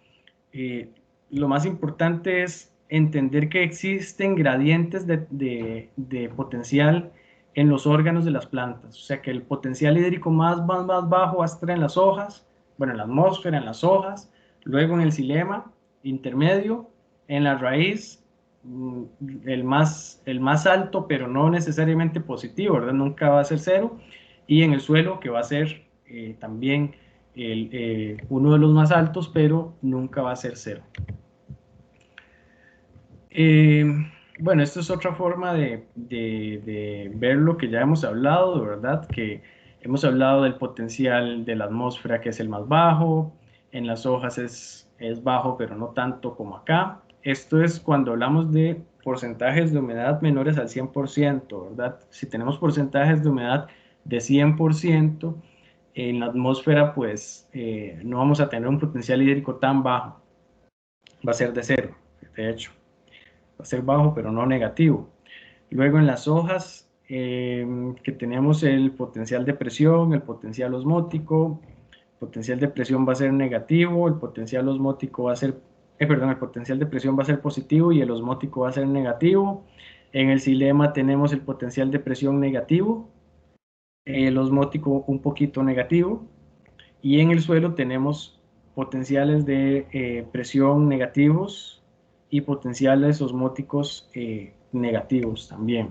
eh, lo más importante es entender que existen gradientes de potencial en los órganos de las plantas. O sea que el potencial hídrico más bajo va a estar en las hojas, bueno, en la atmósfera, en las hojas, luego en el xilema intermedio, en la raíz, el más alto, pero no necesariamente positivo, ¿verdad? Nunca va a ser cero, y en el suelo, que va a ser también uno de los más altos, pero nunca va a ser cero. Eh, bueno, esta es otra forma de ver lo que ya hemos hablado, ¿verdad? Que hemos hablado del potencial de la atmósfera, que es el más bajo, en las hojas es bajo, pero no tanto como acá. Esto es cuando hablamos de porcentajes de humedad menores al 100%, ¿verdad? Si tenemos porcentajes de humedad de 100%, en la atmósfera, pues no vamos a tener un potencial hídrico tan bajo, va a ser de cero, de hecho va a ser bajo, pero no negativo. Luego en las hojas, que tenemos el potencial de presión, el potencial osmótico, el potencial de presión va a ser negativo, el potencial osmótico va a ser, perdón, el potencial de presión va a ser positivo y el osmótico va a ser negativo. En el xilema tenemos el potencial de presión negativo, el osmótico un poquito negativo, y en el suelo tenemos potenciales de presión negativos y potenciales osmóticos negativos también.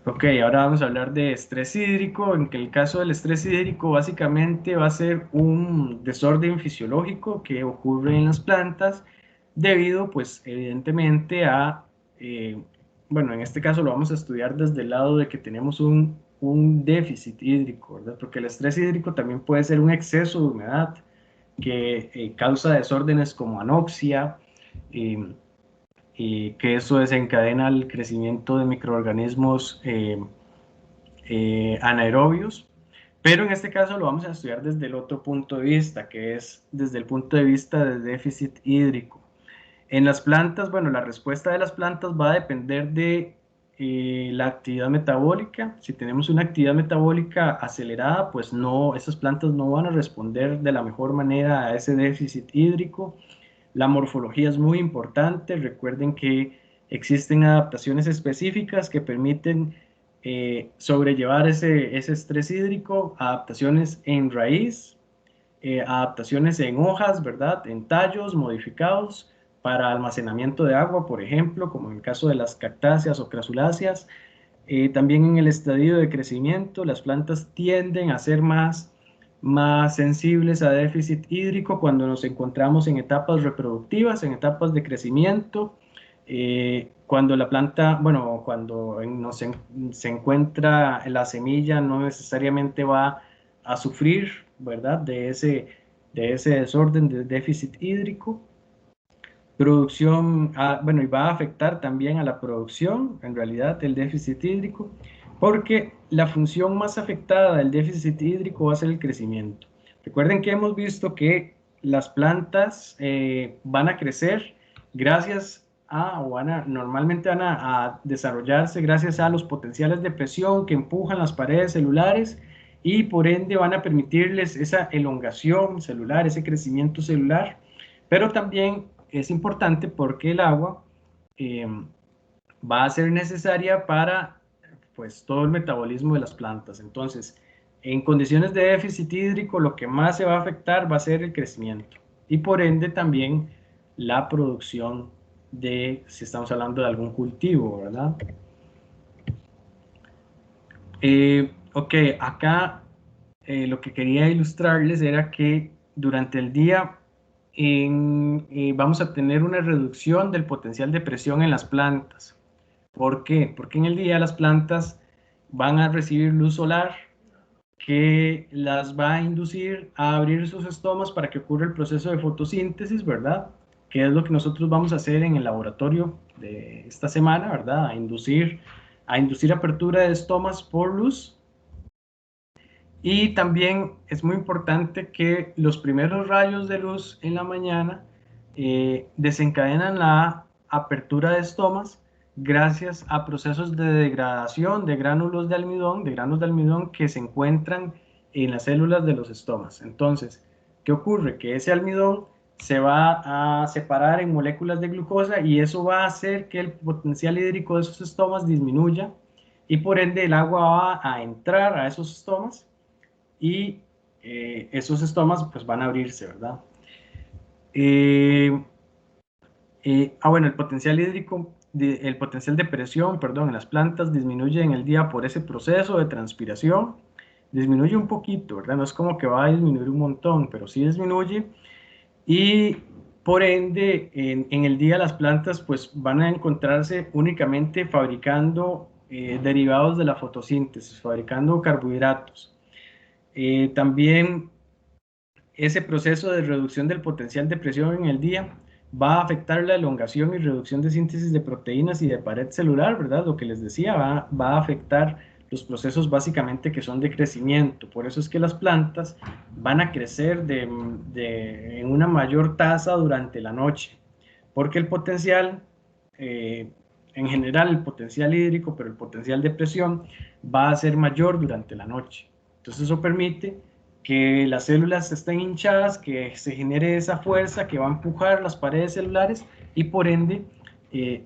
Ok, ahora vamos a hablar de estrés hídrico, en que el caso del estrés hídrico básicamente va a ser un desorden fisiológico que ocurre en las plantas debido, pues, evidentemente a, bueno, en este caso lo vamos a estudiar desde el lado de que tenemos un déficit hídrico, ¿verdad? Porque el estrés hídrico también puede ser un exceso de humedad que causa desórdenes como anoxia, eh, y que eso desencadena el crecimiento de microorganismos anaerobios, pero en este caso lo vamos a estudiar desde el otro punto de vista, que es desde el punto de vista del déficit hídrico. En las plantas, bueno, la respuesta de las plantas va a depender de la actividad metabólica. Si tenemos una actividad metabólica acelerada, pues no, esas plantas no van a responder de la mejor manera a ese déficit hídrico. La morfología es muy importante. Recuerden que existen adaptaciones específicas que permiten sobrellevar ese estrés hídrico, adaptaciones en raíz, adaptaciones en hojas, ¿verdad? En tallos modificados para almacenamiento de agua, por ejemplo, como en el caso de las cactáceas o crasuláceas. También en el estadio de crecimiento, las plantas tienden a ser más sensibles a déficit hídrico cuando nos encontramos en etapas reproductivas, en etapas de crecimiento, cuando la planta, bueno, cuando se encuentra la semilla, no necesariamente va a sufrir, ¿verdad?, de ese desorden de déficit hídrico. Producción, bueno, y va a afectar también a la producción, en realidad, el déficit hídrico, porque la función más afectada del déficit hídrico va a ser el crecimiento. Recuerden que hemos visto que las plantas van a crecer gracias a, normalmente van a desarrollarse gracias a los potenciales de presión que empujan las paredes celulares y por ende van a permitirles esa elongación celular, ese crecimiento celular, pero también es importante porque el agua eh, va a ser necesaria para, pues, todo el metabolismo de las plantas. Entonces, en condiciones de déficit hídrico, lo que más se va a afectar va a ser el crecimiento y por ende también la producción de, si estamos hablando de algún cultivo, ¿verdad? Ok, acá lo que quería ilustrarles era que durante el día vamos a tener una reducción del potencial de presión en las plantas. ¿Por qué? Porque en el día las plantas van a recibir luz solar que las va a inducir a abrir sus estomas para que ocurra el proceso de fotosíntesis, ¿verdad? Que es lo que nosotros vamos a hacer en el laboratorio de esta semana, ¿verdad? A inducir a inducir apertura de estomas por luz. Y también es muy importante que los primeros rayos de luz en la mañana desencadenan la apertura de estomas gracias a procesos de degradación de gránulos de granos de almidón que se encuentran en las células de los estomas. Entonces, ¿qué ocurre? Que ese almidón se va a separar en moléculas de glucosa y eso va a hacer que el potencial hídrico de esos estomas disminuya y por ende el agua va a entrar a esos estomas y esos estomas pues van a abrirse, ¿verdad? Bueno, el potencial hídrico, el potencial de presión, perdón, en las plantas disminuye en el día por ese proceso de transpiración, disminuye un poquito, ¿verdad? No es como que va a disminuir un montón, pero sí disminuye y por ende en el día las plantas pues van a encontrarse únicamente fabricando derivados de la fotosíntesis, fabricando carbohidratos. También ese proceso de reducción del potencial de presión en el día va a afectar la elongación y reducción de síntesis de proteínas y de pared celular, ¿verdad? Lo que les decía, va a afectar los procesos básicamente que son de crecimiento. Por eso es que las plantas van a crecer en una mayor tasa durante la noche, porque el potencial, en general el potencial hídrico, pero el potencial de presión va a ser mayor durante la noche. Entonces eso permite que las células estén hinchadas, que se genere esa fuerza que va a empujar las paredes celulares y por ende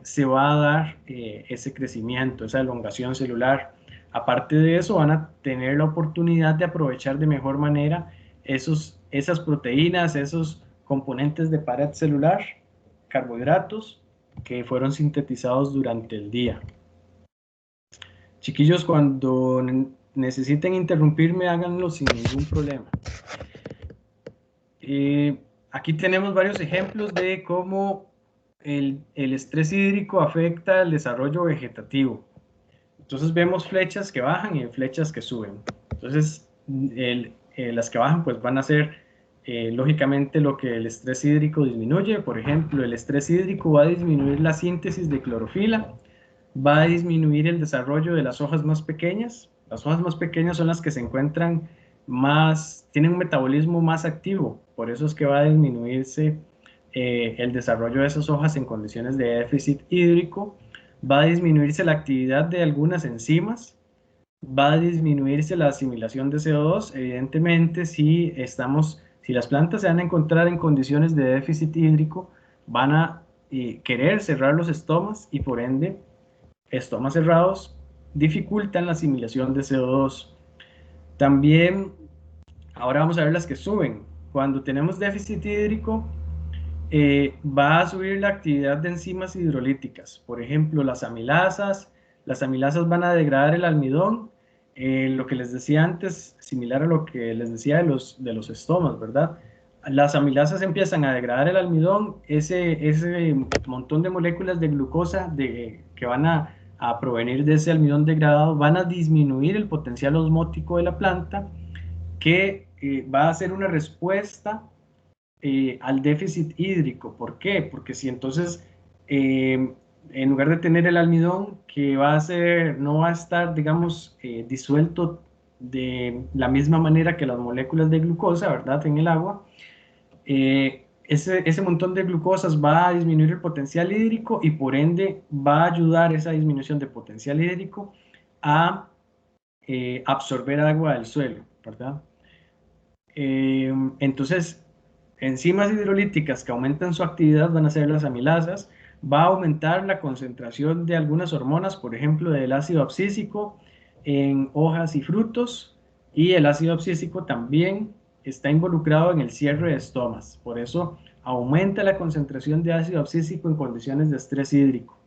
se va a dar ese crecimiento, esa elongación celular. Aparte de eso, van a tener la oportunidad de aprovechar de mejor manera esas proteínas, esos componentes de pared celular, carbohidratos que fueron sintetizados durante el día. Chiquillos, cuando necesiten interrumpirme, háganlo sin ningún problema. Aquí tenemos varios ejemplos de cómo el estrés hídrico afecta el desarrollo vegetativo. Entonces vemos flechas que bajan y flechas que suben. Entonces las que bajan pues van a ser lógicamente lo que el estrés hídrico disminuye. Por ejemplo, el estrés hídrico va a disminuir la síntesis de clorofila, va a disminuir el desarrollo de las hojas más pequeñas. Las hojas más pequeñas son las que se encuentran tienen un metabolismo más activo, por eso es que va a disminuirse el desarrollo de esas hojas en condiciones de déficit hídrico, va a disminuirse la actividad de algunas enzimas, va a disminuirse la asimilación de CO2, evidentemente si las plantas se van a encontrar en condiciones de déficit hídrico, van a querer cerrar los estomas y por ende estomas cerrados dificultan la asimilación de CO2. También, ahora vamos a ver las que suben. Cuando tenemos déficit hídrico, va a subir la actividad de enzimas hidrolíticas. Por ejemplo, las amilasas. Las amilasas van a degradar el almidón. Lo que les decía antes, similar a lo que les decía de los estomas, ¿verdad? Las amilasas empiezan a degradar el almidón, ese montón de moléculas de glucosa que van a provenir de ese almidón degradado van a disminuir el potencial osmótico de la planta, que va a ser una respuesta al déficit hídrico. ¿Por qué? Porque si entonces, en lugar de tener el almidón que no va a estar, digamos, disuelto de la misma manera que las moléculas de glucosa, ¿verdad? En el agua, ese montón de glucosas va a disminuir el potencial hídrico y por ende va a ayudar esa disminución de potencial hídrico a absorber agua del suelo, ¿verdad? Entonces, enzimas hidrolíticas que aumentan su actividad van a ser las amilasas, va a aumentar la concentración de algunas hormonas, por ejemplo, del ácido abscísico en hojas y frutos, y el ácido abscísico también está involucrado en el cierre de estomas, por eso aumenta la concentración de ácido abscísico en condiciones de estrés hídrico.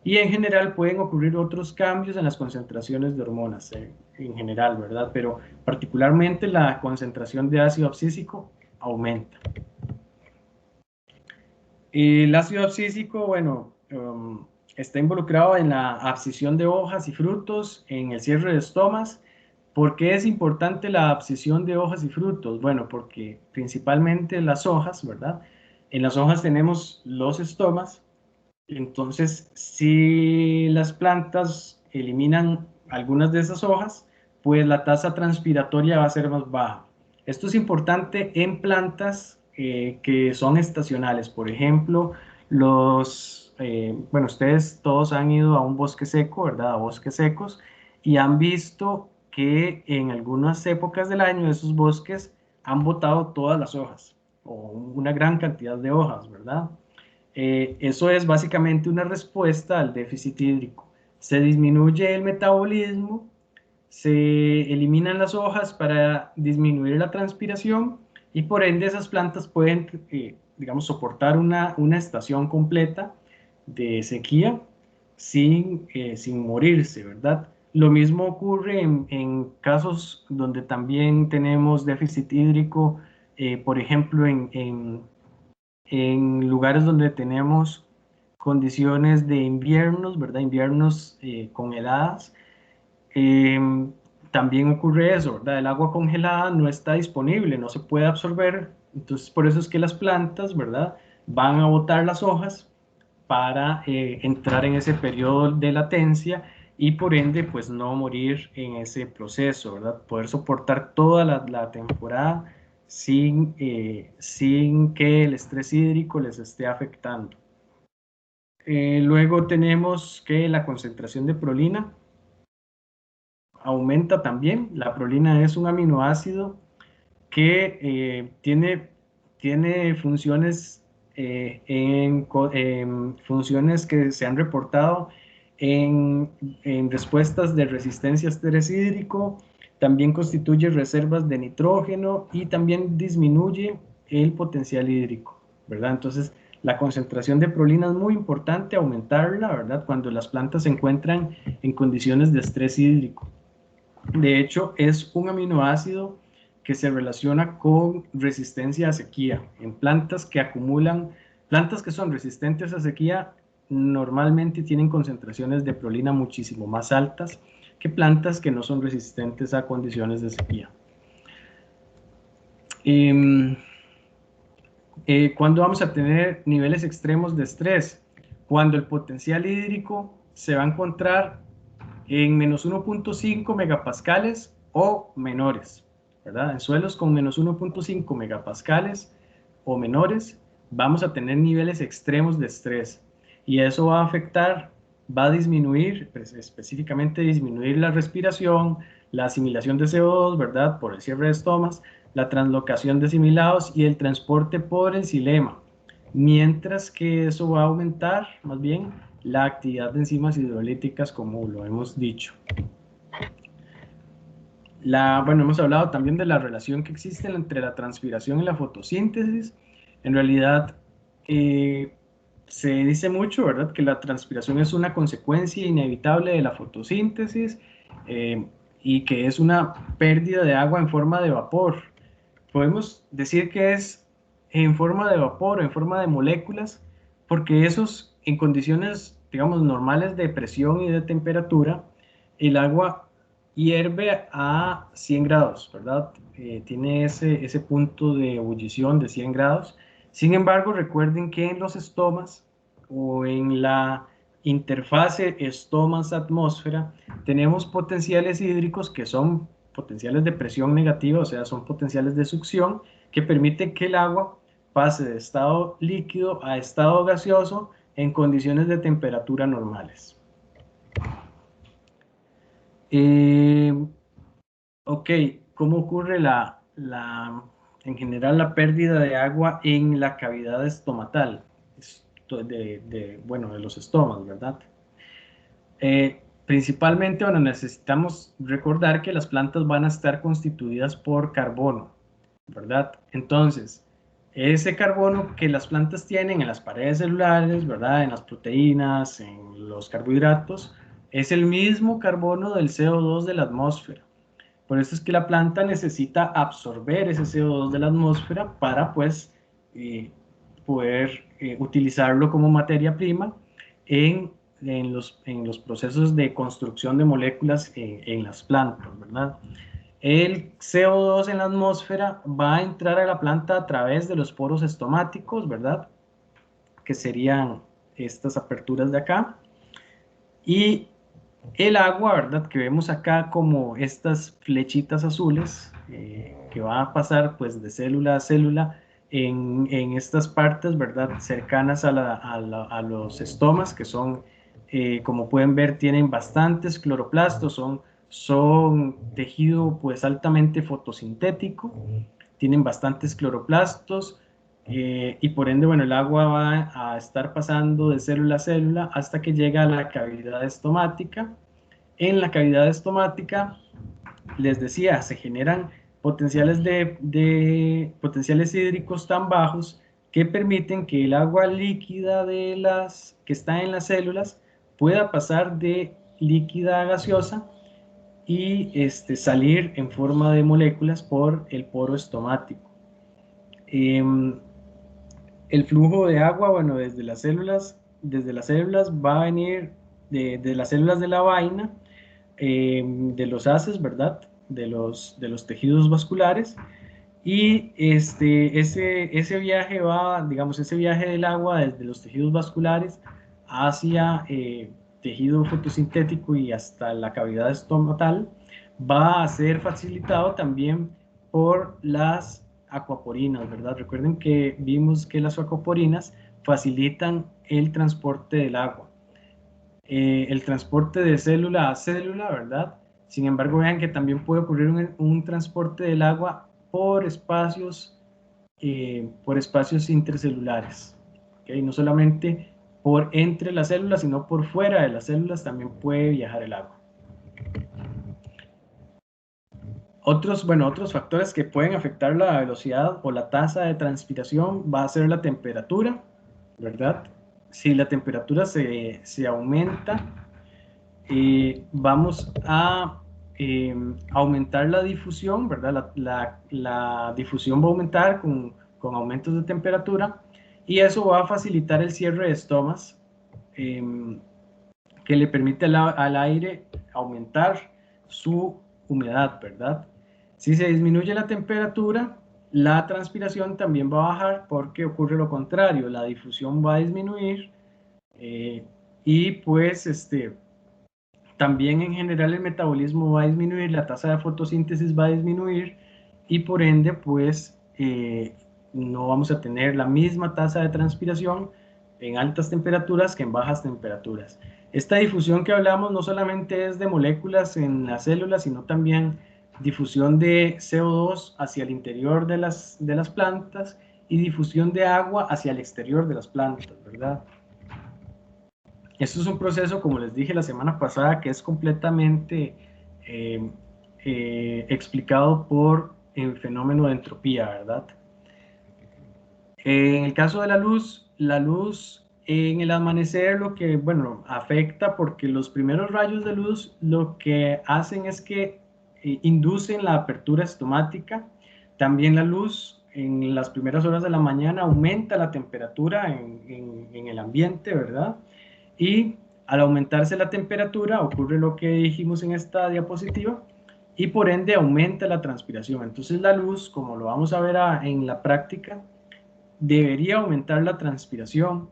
Y en general pueden ocurrir otros cambios en las concentraciones de hormonas, en general, ¿verdad? Pero particularmente la concentración de ácido abscísico aumenta. El ácido abscísico, bueno, está involucrado en la abscisión de hojas y frutos, en el cierre de estomas. ¿Por qué es importante la abscisión de hojas y frutos? Bueno, porque principalmente las hojas, ¿verdad? En las hojas tenemos los estomas. Entonces, si las plantas eliminan algunas de esas hojas, pues la tasa transpiratoria va a ser más baja. Esto es importante en plantas que son estacionales. Por ejemplo, bueno, ustedes todos han ido a un bosque seco, ¿verdad? A bosques secos, y han visto que en algunas épocas del año esos bosques han botado todas las hojas, o una gran cantidad de hojas, ¿verdad? Eso es básicamente una respuesta al déficit hídrico. Se disminuye el metabolismo, se eliminan las hojas para disminuir la transpiración y por ende esas plantas pueden, digamos, soportar una estación completa de sequía sin morirse, ¿verdad? Lo mismo ocurre en casos donde también tenemos déficit hídrico, por ejemplo, en lugares donde tenemos condiciones de inviernos, ¿verdad? Inviernos con heladas. También ocurre eso, ¿verdad? El agua congelada no está disponible, no se puede absorber, entonces por eso es que las plantas, ¿verdad? Van a botar las hojas para entrar en ese periodo de latencia y por ende pues no morir en ese proceso, ¿verdad? Poder soportar toda la temporada sin que el estrés hídrico les esté afectando. Luego tenemos que la concentración de prolina aumenta también. La prolina es un aminoácido que tiene funciones, en funciones que se han reportado en respuestas de resistencia a estrés hídrico, también constituye reservas de nitrógeno y también disminuye el potencial hídrico, ¿verdad? Entonces, la concentración de prolina es muy importante aumentarla, ¿verdad? Cuando las plantas se encuentran en condiciones de estrés hídrico. De hecho, es un aminoácido que se relaciona con resistencia a sequía. En plantas plantas que son resistentes a sequía, normalmente tienen concentraciones de prolina muchísimo más altas que plantas que no son resistentes a condiciones de sequía. ¿Cuándo vamos a tener niveles extremos de estrés? Cuando el potencial hídrico se va a encontrar en menos 1.5 megapascales o menores, ¿verdad? En suelos con menos 1.5 megapascales o menores vamos a tener niveles extremos de estrés y eso va a afectar, va a disminuir, pues, específicamente disminuir la respiración, la asimilación de CO2, ¿verdad? Por el cierre de estomas, la translocación de asimilados y el transporte por encilema, mientras que eso va a aumentar más bien la actividad de enzimas hidrolíticas, como lo hemos dicho. Bueno, hemos hablado también de la relación que existe entre la transpiración y la fotosíntesis. En realidad, se dice mucho, ¿verdad?, que la transpiración es una consecuencia inevitable de la fotosíntesis y que es una pérdida de agua en forma de vapor. Podemos decir que es en forma de vapor o en forma de moléculas, porque esos, en condiciones, digamos, normales de presión y de temperatura, el agua hierve a 100 grados, ¿verdad? Tiene ese punto de ebullición de 100 grados. Sin embargo, recuerden que en los estomas o en la interfase estomas-atmósfera tenemos potenciales hídricos que son potenciales de presión negativa, o sea, son potenciales de succión que permiten que el agua pase de estado líquido a estado gaseoso en condiciones de temperatura normales. Ok, ¿cómo ocurre en general la pérdida de agua en la cavidad estomatal? Bueno, de los estomas, ¿verdad? Principalmente, bueno, necesitamos recordar que las plantas van a estar constituidas por carbono, ¿verdad? Entonces, ese carbono que las plantas tienen en las paredes celulares, ¿verdad? En las proteínas, en los carbohidratos, es el mismo carbono del CO2 de la atmósfera. Por eso es que la planta necesita absorber ese CO2 de la atmósfera para, pues, poder utilizarlo como materia prima en los procesos de construcción de moléculas en las plantas, ¿verdad? El CO2 en la atmósfera va a entrar a la planta a través de los poros estomáticos, ¿verdad? Que serían estas aperturas de acá. Y El agua, ¿verdad? Que vemos acá como estas flechitas azules que va a pasar pues de célula a célula en estas partes, ¿verdad? Cercanas a los estomas, que son, como pueden ver, tienen bastantes cloroplastos, son tejido pues altamente fotosintético, tienen bastantes cloroplastos y por ende, bueno, el agua va a estar pasando de célula a célula hasta que llega a la cavidad estomática. En la cavidad estomática, les decía, se generan potenciales hídricos tan bajos que permiten que el agua líquida que está en las células pueda pasar de líquida a gaseosa y salir en forma de moléculas por el poro estomático. El flujo de agua, bueno, desde las células va a venir de las células de la vaina, de los haces, ¿verdad? De los tejidos vasculares. Y ese viaje digamos, ese viaje del agua desde los tejidos vasculares hacia tejido fotosintético y hasta la cavidad estomacal va a ser facilitado también por las acuaporinas, ¿verdad? Recuerden que vimos que las acuaporinas facilitan el transporte del agua, el transporte de célula a célula, ¿verdad? Sin embargo, vean que también puede ocurrir un transporte del agua por espacios intercelulares, ¿okay? No solamente por entre las células, sino por fuera de las células también puede viajar el agua. Otros factores que pueden afectar la velocidad o la tasa de transpiración va a ser la temperatura, ¿verdad? Si la temperatura se aumenta, vamos a aumentar la difusión, ¿verdad? La difusión va a aumentar con aumentos de temperatura y eso va a facilitar el cierre de estomas que le permite al aire aumentar su humedad, ¿verdad? Si se disminuye la temperatura, la transpiración también va a bajar porque ocurre lo contrario, la difusión va a disminuir y pues también en general el metabolismo va a disminuir, la tasa de fotosíntesis va a disminuir y por ende pues no vamos a tener la misma tasa de transpiración en altas temperaturas que en bajas temperaturas. Esta difusión que hablamos no solamente es de moléculas en las células, sino también difusión de CO2 hacia el interior de las plantas y difusión de agua hacia el exterior de las plantas, ¿verdad? Esto es un proceso, como les dije la semana pasada, que es completamente explicado por el fenómeno de entropía, ¿verdad? En el caso de la luz en el amanecer lo que, bueno, afecta porque los primeros rayos de luz lo que hacen es que inducen la apertura estomática. También la luz en las primeras horas de la mañana aumenta la temperatura en el ambiente, ¿verdad? Y al aumentarse la temperatura ocurre lo que dijimos en esta diapositiva y por ende aumenta la transpiración. Entonces la luz, como lo vamos a ver en la práctica, debería aumentar la transpiración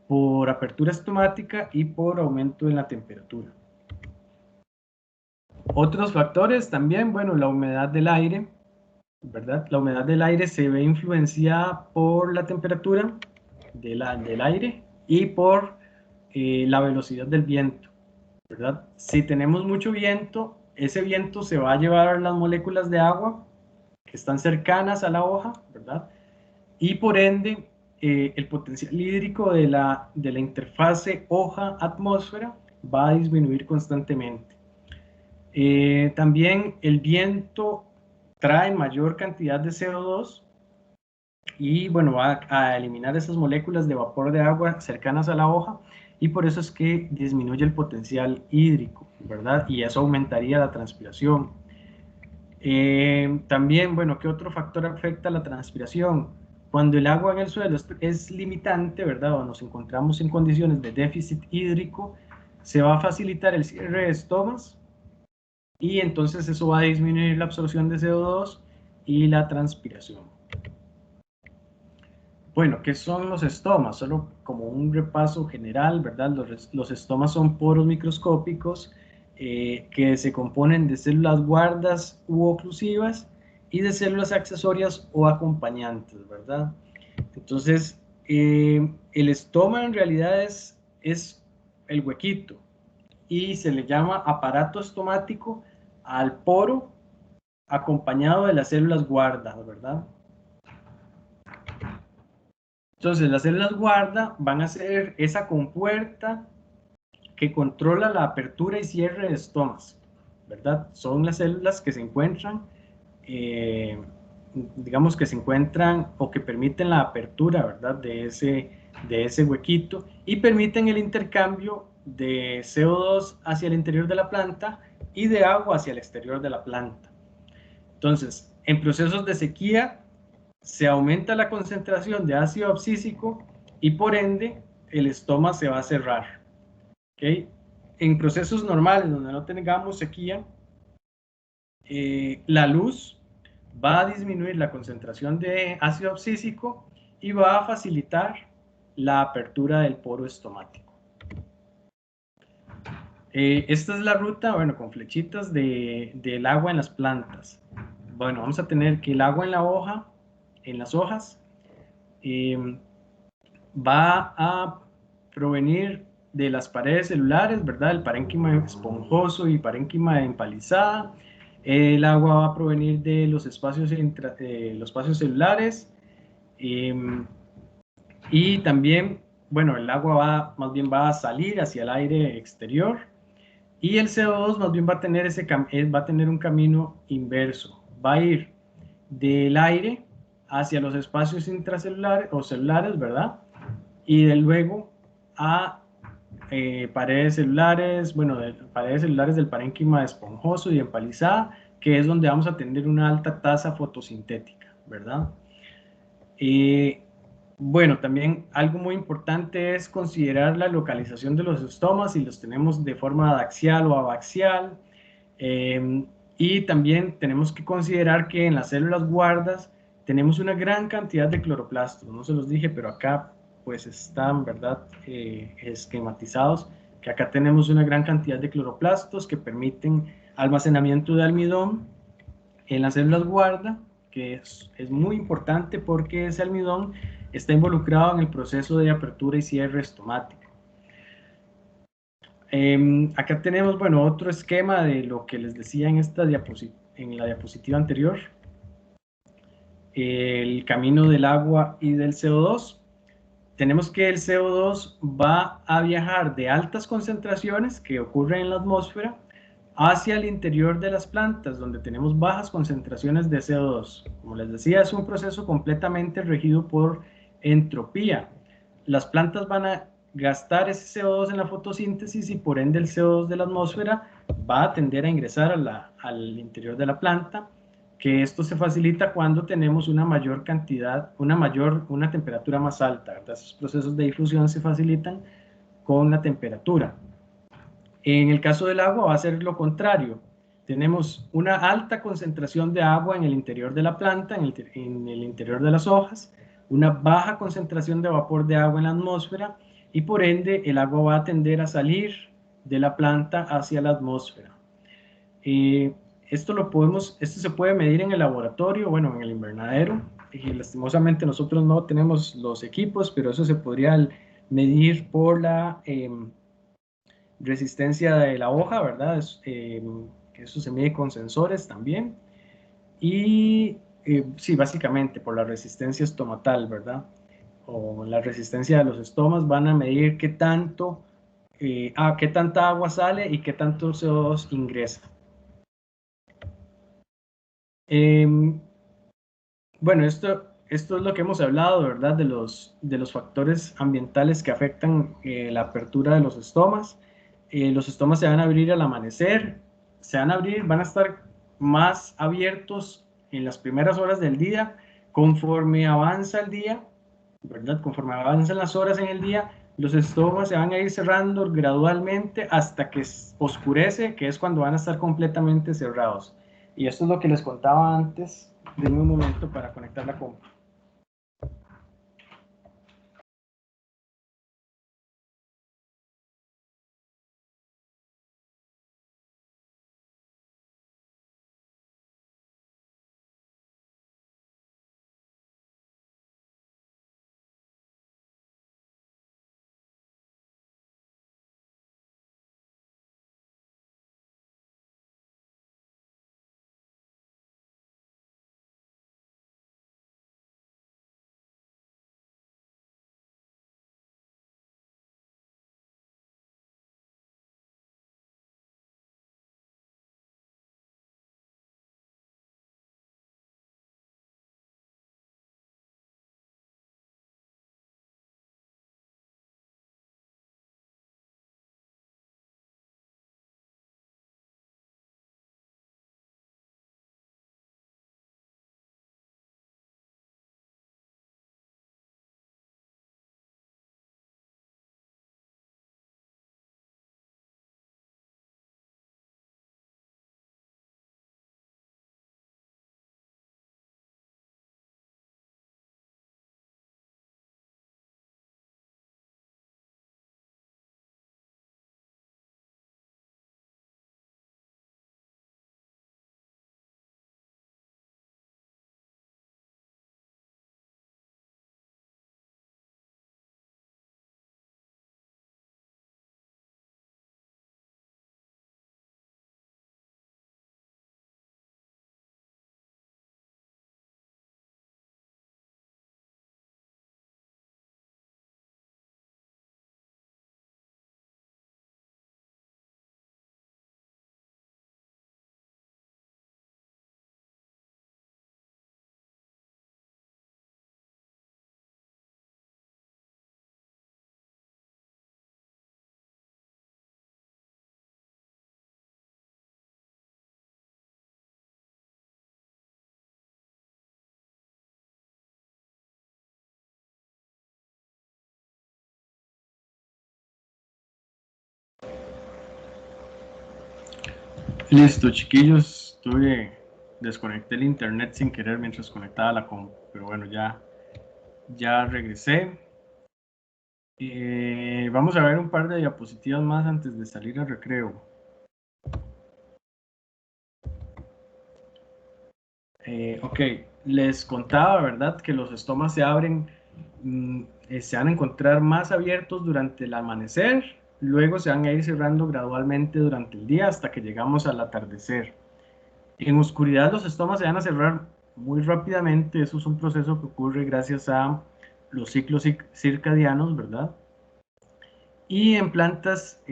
por apertura estomática y por aumento en la temperatura. Otros factores también, bueno, la humedad del aire, ¿verdad? La humedad del aire se ve influenciada por la temperatura del aire y por la velocidad del viento, ¿verdad? Si tenemos mucho viento, ese viento se va a llevar las moléculas de agua que están cercanas a la hoja, ¿verdad? Y por ende, el potencial hídrico de la interfase hoja-atmósfera va a disminuir constantemente. También el viento trae mayor cantidad de CO2 y bueno, va a eliminar esas moléculas de vapor de agua cercanas a la hoja y por eso es que disminuye el potencial hídrico, ¿verdad? Y eso aumentaría la transpiración. También, bueno, ¿qué otro factor afecta la transpiración? Cuando el agua en el suelo es limitante, ¿verdad? O nos encontramos en condiciones de déficit hídrico, se va a facilitar el cierre de estomas y entonces eso va a disminuir la absorción de CO2 y la transpiración. Bueno, ¿qué son los estomas? Solo como un repaso general, ¿verdad? Los estomas son poros microscópicos que se componen de células guardas u oclusivas y de células accesorias o acompañantes, ¿verdad? Entonces, el estoma en realidad es el huequito y se le llama aparato estomático al poro acompañado de las células guardas, ¿verdad? Entonces, las células guarda van a ser esa compuerta que controla la apertura y cierre de estomas, ¿verdad? Son las células que se encuentran, eh, digamos que se encuentran o que permiten la apertura, ¿verdad? De ese huequito y permiten el intercambio de CO2 hacia el interior de la planta y de agua hacia el exterior de la planta. Entonces, en procesos de sequía, se aumenta la concentración de ácido abscísico y por ende el estoma se va a cerrar. ¿Okay? En procesos normales donde no tengamos sequía, la luz va a disminuir la concentración de ácido abscísico y va a facilitar la apertura del poro estomático. Esta es la ruta, bueno, con flechitas del agua en las plantas. Bueno, vamos a tener que el agua en la hoja, en las hojas, va a provenir de las paredes celulares, ¿verdad? El parénquima esponjoso y parénquima empalizada. El agua va a provenir de los espacios celulares y también, bueno, el agua más bien va a salir hacia el aire exterior y el CO2 más bien va a tener, va a tener un camino inverso. Va a ir del aire hacia los espacios intracelulares o celulares, ¿verdad? Y de luego a paredes celulares, bueno, paredes celulares del parénquima esponjoso y empalizada, que es donde vamos a tener una alta tasa fotosintética, ¿verdad? Bueno, también algo muy importante es considerar la localización de los estomas, si los tenemos de forma adaxial o abaxial. Y también tenemos que considerar que en las células guardas tenemos una gran cantidad de cloroplastos. No se los dije, pero acá pues están, ¿verdad? Esquematizados, que acá tenemos una gran cantidad de cloroplastos que permiten almacenamiento de almidón en las células guarda, que es muy importante porque ese almidón está involucrado en el proceso de apertura y cierre estomático. Acá tenemos, bueno, otro esquema de lo que les decía en la diapositiva anterior. El camino del agua y del CO2. Tenemos que el CO2 va a viajar de altas concentraciones que ocurren en la atmósfera hacia el interior de las plantas, donde tenemos bajas concentraciones de CO2. Como les decía, es un proceso completamente regido por entropía. Las plantas van a gastar ese CO2 en la fotosíntesis y por ende el CO2 de la atmósfera va a tender a ingresar al interior de la planta, que esto se facilita cuando tenemos una mayor cantidad, una temperatura más alta, ¿verdad? Esos procesos de difusión se facilitan con la temperatura. En el caso del agua va a ser lo contrario. Tenemos una alta concentración de agua en el interior de la planta, en el interior de las hojas, una baja concentración de vapor de agua en la atmósfera y por ende el agua va a tender a salir de la planta hacia la atmósfera. Esto se puede medir en el laboratorio, bueno, en el invernadero, y lastimosamente nosotros no tenemos los equipos, pero eso se podría medir por la resistencia de la hoja, ¿verdad? Eso se mide con sensores también. Y sí, básicamente por la resistencia estomatal, ¿verdad? O la resistencia de los estomas van a medir qué tanta agua sale y qué tanto CO2 ingresa. Bueno, esto es lo que hemos hablado, ¿verdad? De los factores ambientales que afectan la apertura de los estomas. Los estomas se van a abrir al amanecer, van a estar más abiertos en las primeras horas del día. Conforme avanza el día, ¿verdad? Conforme avanzan las horas en el día, los estomas se van a ir cerrando gradualmente hasta que oscurece, que es cuando van a estar completamente cerrados. Y esto es lo que les contaba antes. Denme un momento para conectar la compu. Listo, chiquillos, desconecté el internet sin querer mientras conectaba la compu, pero bueno, ya regresé. Vamos a ver un par de diapositivas más antes de salir al recreo. Ok, les contaba, ¿verdad? Que los estomas se abren, se van a encontrar más abiertos durante el amanecer, luego se van a ir cerrando gradualmente durante el día hasta que llegamos al atardecer. En oscuridad los estomas se van a cerrar muy rápidamente, eso es un proceso que ocurre gracias a los ciclos circadianos, ¿verdad? Y en plantas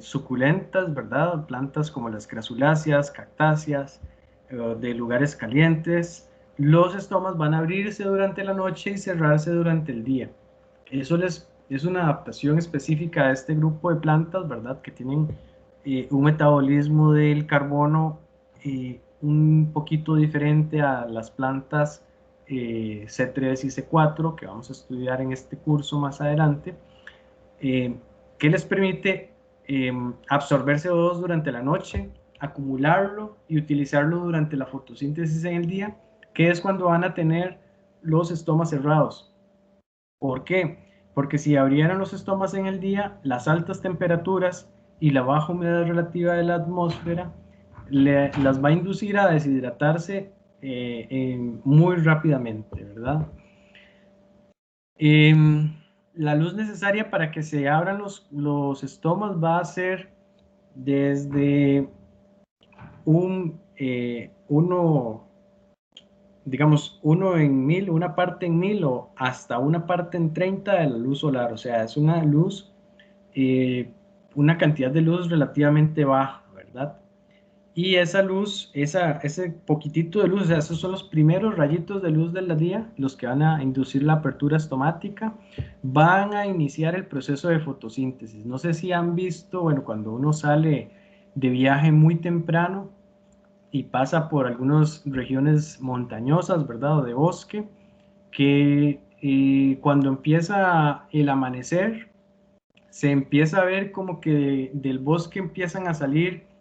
suculentas, ¿verdad? Plantas como las crasuláceas, cactáceas, de lugares calientes, los estomas van a abrirse durante la noche y cerrarse durante el día. Eso es una adaptación específica a este grupo de plantas, ¿verdad? Que tienen un metabolismo del carbono un poquito diferente a las plantas C3 y C4 que vamos a estudiar en este curso más adelante. Que les permite absorber CO2 durante la noche, acumularlo y utilizarlo durante la fotosíntesis en el día, que es cuando van a tener los estomas cerrados. ¿Por qué? Porque si abrieran los estomas en el día, las altas temperaturas y la baja humedad relativa de la atmósfera las va a inducir a deshidratarse muy rápidamente, ¿verdad? La luz necesaria para que se abran los estomas va a ser desde uno, digamos, uno en 1000, una parte en 1000 o hasta una parte en 30 de la luz solar. O sea, es una luz, una cantidad de luz relativamente baja, ¿verdad? Y esa luz, ese poquitito de luz, o sea, esos son los primeros rayitos de luz del día, los que van a inducir la apertura estomática, van a iniciar el proceso de fotosíntesis. No sé si han visto, bueno, cuando uno sale de viaje muy temprano y pasa por algunas regiones montañosas, ¿verdad? O de bosque, que cuando empieza el amanecer, se empieza a ver como que del bosque empiezan a salir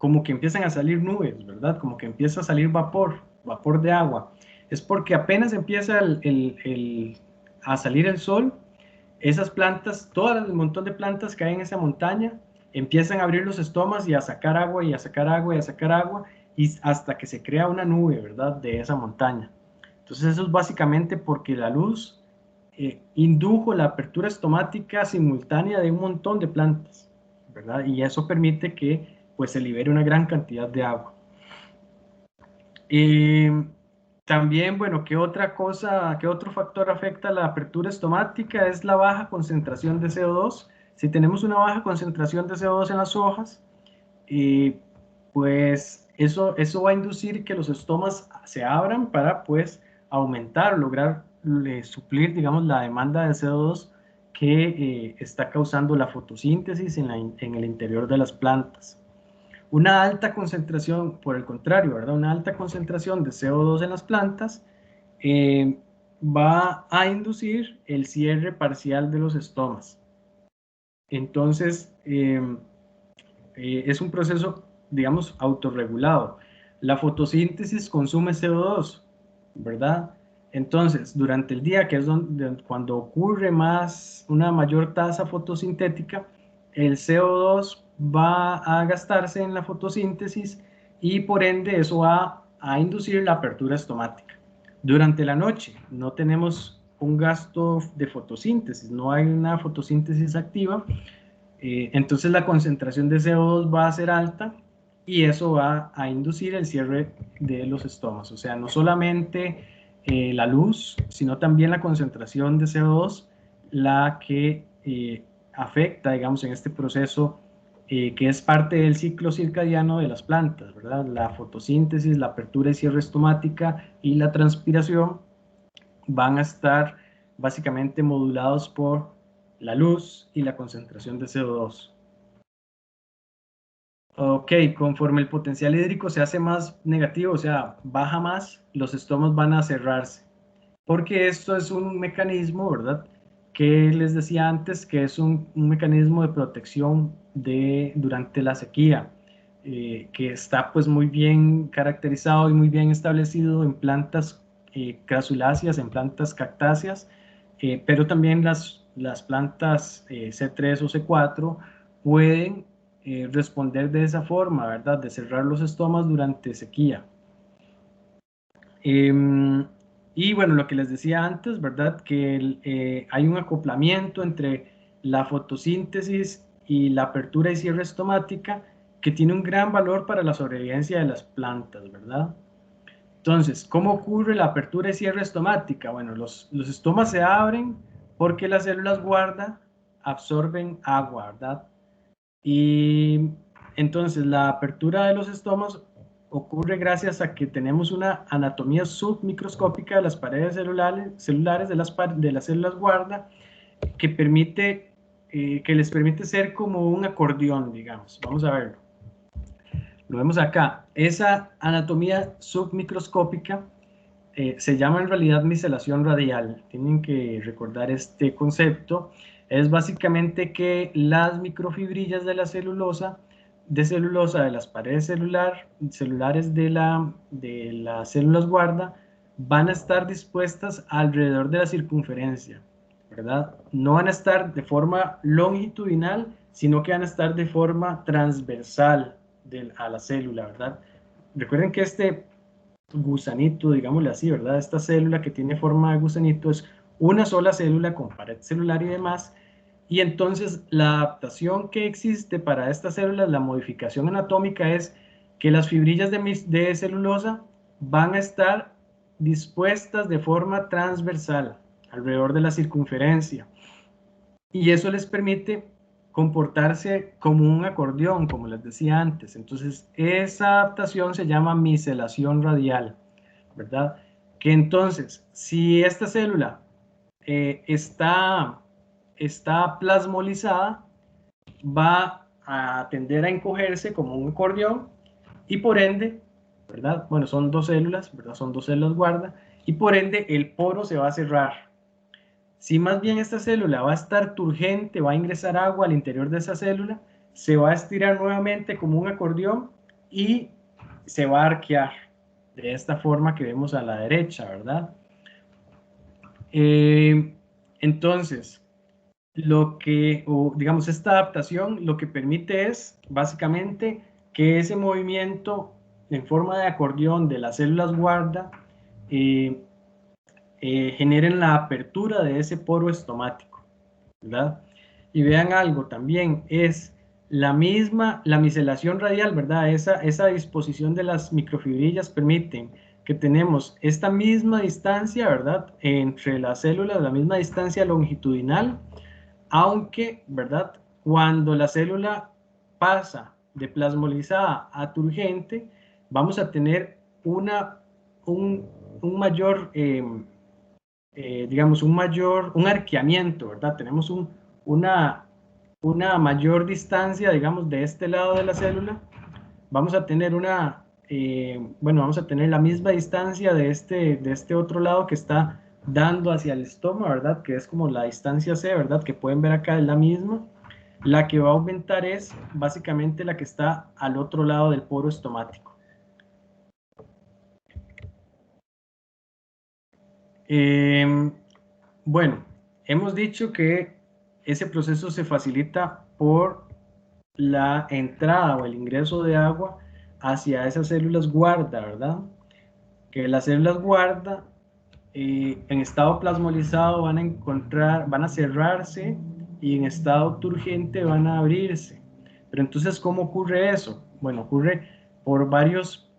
como que empiezan a salir nubes, ¿verdad? Como que empieza a salir vapor de agua. Es porque apenas empieza a salir el sol, esas plantas, todo el montón de plantas que hay en esa montaña, empiezan a abrir los estomas y a sacar agua y a sacar agua y a sacar agua, y hasta que se crea una nube, ¿verdad? De esa montaña. Entonces eso es básicamente porque la luz indujo la apertura estomática simultánea de un montón de plantas, ¿verdad? Y eso permite que pues se libere una gran cantidad de agua. También, bueno, ¿qué otra cosa, qué otro factor afecta la apertura estomática? Es la baja concentración de CO2. Si tenemos una baja concentración de CO2 en las hojas, pues eso va a inducir que los estomas se abran para pues aumentar, lograr suplir, digamos, la demanda de CO2 que está causando la fotosíntesis en el interior de las plantas. Una alta concentración, por el contrario, ¿verdad? Una alta concentración de CO2 en las plantas eh, va a inducir el cierre parcial de los estomas. Entonces, es un proceso, digamos, autorregulado. La fotosíntesis consume CO2, ¿verdad? Entonces, durante el día, que es cuando ocurre una mayor tasa fotosintética, el CO2 va a gastarse en la fotosíntesis y por ende eso va a inducir la apertura estomática. Durante la noche no tenemos un gasto de fotosíntesis, no hay una fotosíntesis activa, entonces la concentración de CO2 va a ser alta y eso va a inducir el cierre de los estomas. O sea, no solamente la luz, sino también la concentración de CO2, la que afecta, digamos, en este proceso que es parte del ciclo circadiano de las plantas, ¿verdad? La fotosíntesis, la apertura y cierre estomática y la transpiración van a estar básicamente modulados por la luz y la concentración de CO2. Ok, conforme el potencial hídrico se hace más negativo, o sea, baja más, los estomas van a cerrarse. Porque esto es un mecanismo, ¿verdad? Que les decía antes que es un mecanismo de protección durante la sequía. que está pues muy bien caracterizado y muy bien establecido en plantas crasuláceas, en plantas cactáceas, pero también las plantas C3 o C4 pueden responder de esa forma, ¿verdad? De cerrar los estomas durante sequía. Y bueno, lo que les decía antes, ¿verdad? Que hay un acoplamiento entre la fotosíntesis y la apertura y cierre estomática que tiene un gran valor para la sobrevivencia de las plantas, ¿verdad? Entonces, ¿cómo ocurre la apertura y cierre estomática? Bueno, los estomas se abren porque las células guarda absorben agua, ¿verdad? Y entonces la apertura de los estomas ocurre gracias a que tenemos una anatomía submicroscópica de las paredes celulares de las células guarda que permite, que les permite ser como un acordeón, digamos. Vamos a verlo. Lo vemos acá. Esa anatomía submicroscópica se llama en realidad miselación radial. Tienen que recordar este concepto. Es básicamente que las microfibrillas de la celulosa de las paredes celulares de las células guarda van a estar dispuestas alrededor de la circunferencia, ¿verdad? No van a estar de forma longitudinal, sino que van a estar de forma transversal a la célula, ¿verdad? Recuerden que este gusanito, digámosle así, ¿verdad? Esta célula que tiene forma de gusanito es una sola célula con pared celular y demás. Y entonces la adaptación que existe para estas células, la modificación anatómica es que las fibrillas de celulosa van a estar dispuestas de forma transversal alrededor de la circunferencia. Y eso les permite comportarse como un acordeón, como les decía antes. Entonces, esa adaptación se llama miselación radial, ¿verdad? Que entonces, si esta célula está plasmolizada, va a tender a encogerse como un acordeón y por ende, ¿verdad? Bueno, son dos células, ¿verdad? Son dos células guarda y por ende el poro se va a cerrar. Si más bien esta célula va a estar turgente, va a ingresar agua al interior de esa célula, se va a estirar nuevamente como un acordeón y se va a arquear de esta forma que vemos a la derecha, ¿verdad? Entonces, digamos, esta adaptación lo que permite es básicamente que ese movimiento en forma de acordeón de las células guarda eh, generen la apertura de ese poro estomático, ¿verdad? Y vean algo también, es la miselación radial, ¿verdad? Esa disposición de las microfibrillas permiten que tenemos esta misma distancia, ¿verdad? Entre las células, la misma distancia longitudinal, aunque, ¿verdad? Cuando la célula pasa de plasmolizada a turgente, vamos a tener un mayor digamos, un arqueamiento, ¿verdad? Tenemos una mayor distancia, digamos, de este lado de la célula. Vamos a tener bueno, vamos a tener la misma distancia de este otro lado que está dando hacia el estoma, ¿verdad? Que es como la distancia C, ¿verdad? Que pueden ver acá es la misma. La que va a aumentar es básicamente la que está al otro lado del poro estomático. Bueno, hemos dicho que ese proceso se facilita por la entrada o el ingreso de agua hacia esas células guarda, ¿verdad? Que las células guarda en estado plasmolizado van a cerrarse y en estado turgente van a abrirse. Pero entonces, ¿cómo ocurre eso? Bueno, ocurre por varios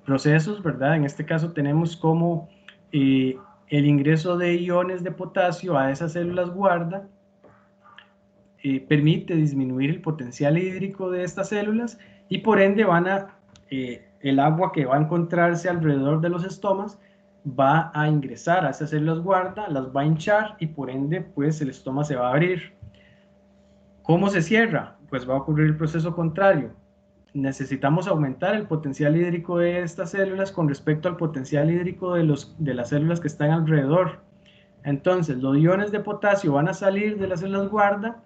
procesos, ¿verdad? En este caso tenemos como el ingreso de iones de potasio a esas células guarda permite disminuir el potencial hídrico de estas células y por ende el agua que va a encontrarse alrededor de los estomas va a ingresar a esas células guarda, las va a hinchar y por ende pues el estoma se va a abrir. ¿Cómo se cierra? Pues va a ocurrir el proceso contrario. Necesitamos aumentar el potencial hídrico de estas células con respecto al potencial hídrico de las células que están alrededor. Entonces, los iones de potasio van a salir de las células guarda,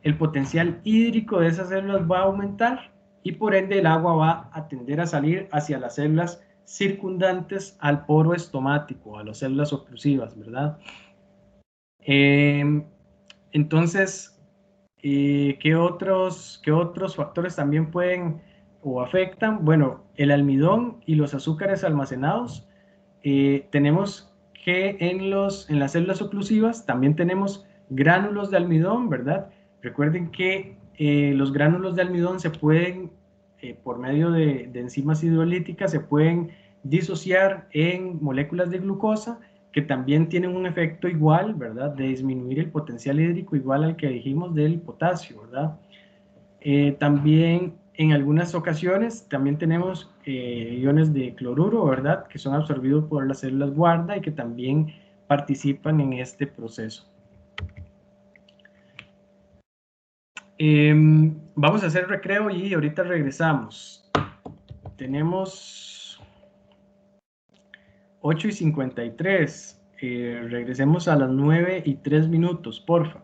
el potencial hídrico de esas células va a aumentar y por ende el agua va a tender a salir hacia las células circundantes al poro estomático, a las células oclusivas, ¿verdad? Entonces, ¿qué otros factores también pueden o afectan? Bueno, el almidón y los azúcares almacenados. Tenemos que en las células oclusivas también tenemos gránulos de almidón, ¿verdad? Recuerden que los gránulos de almidón se pueden, por medio de enzimas hidrolíticas, se pueden disociar en moléculas de glucosa que también tienen un efecto igual, ¿verdad? De disminuir el potencial hídrico igual al que dijimos del potasio, ¿verdad? También en algunas ocasiones también tenemos iones de cloruro, ¿verdad? Que son absorbidos por las células guarda y que también participan en este proceso. Vamos a hacer recreo y ahorita regresamos. Tenemos 8:53. Regresemos a las 9:03, porfa.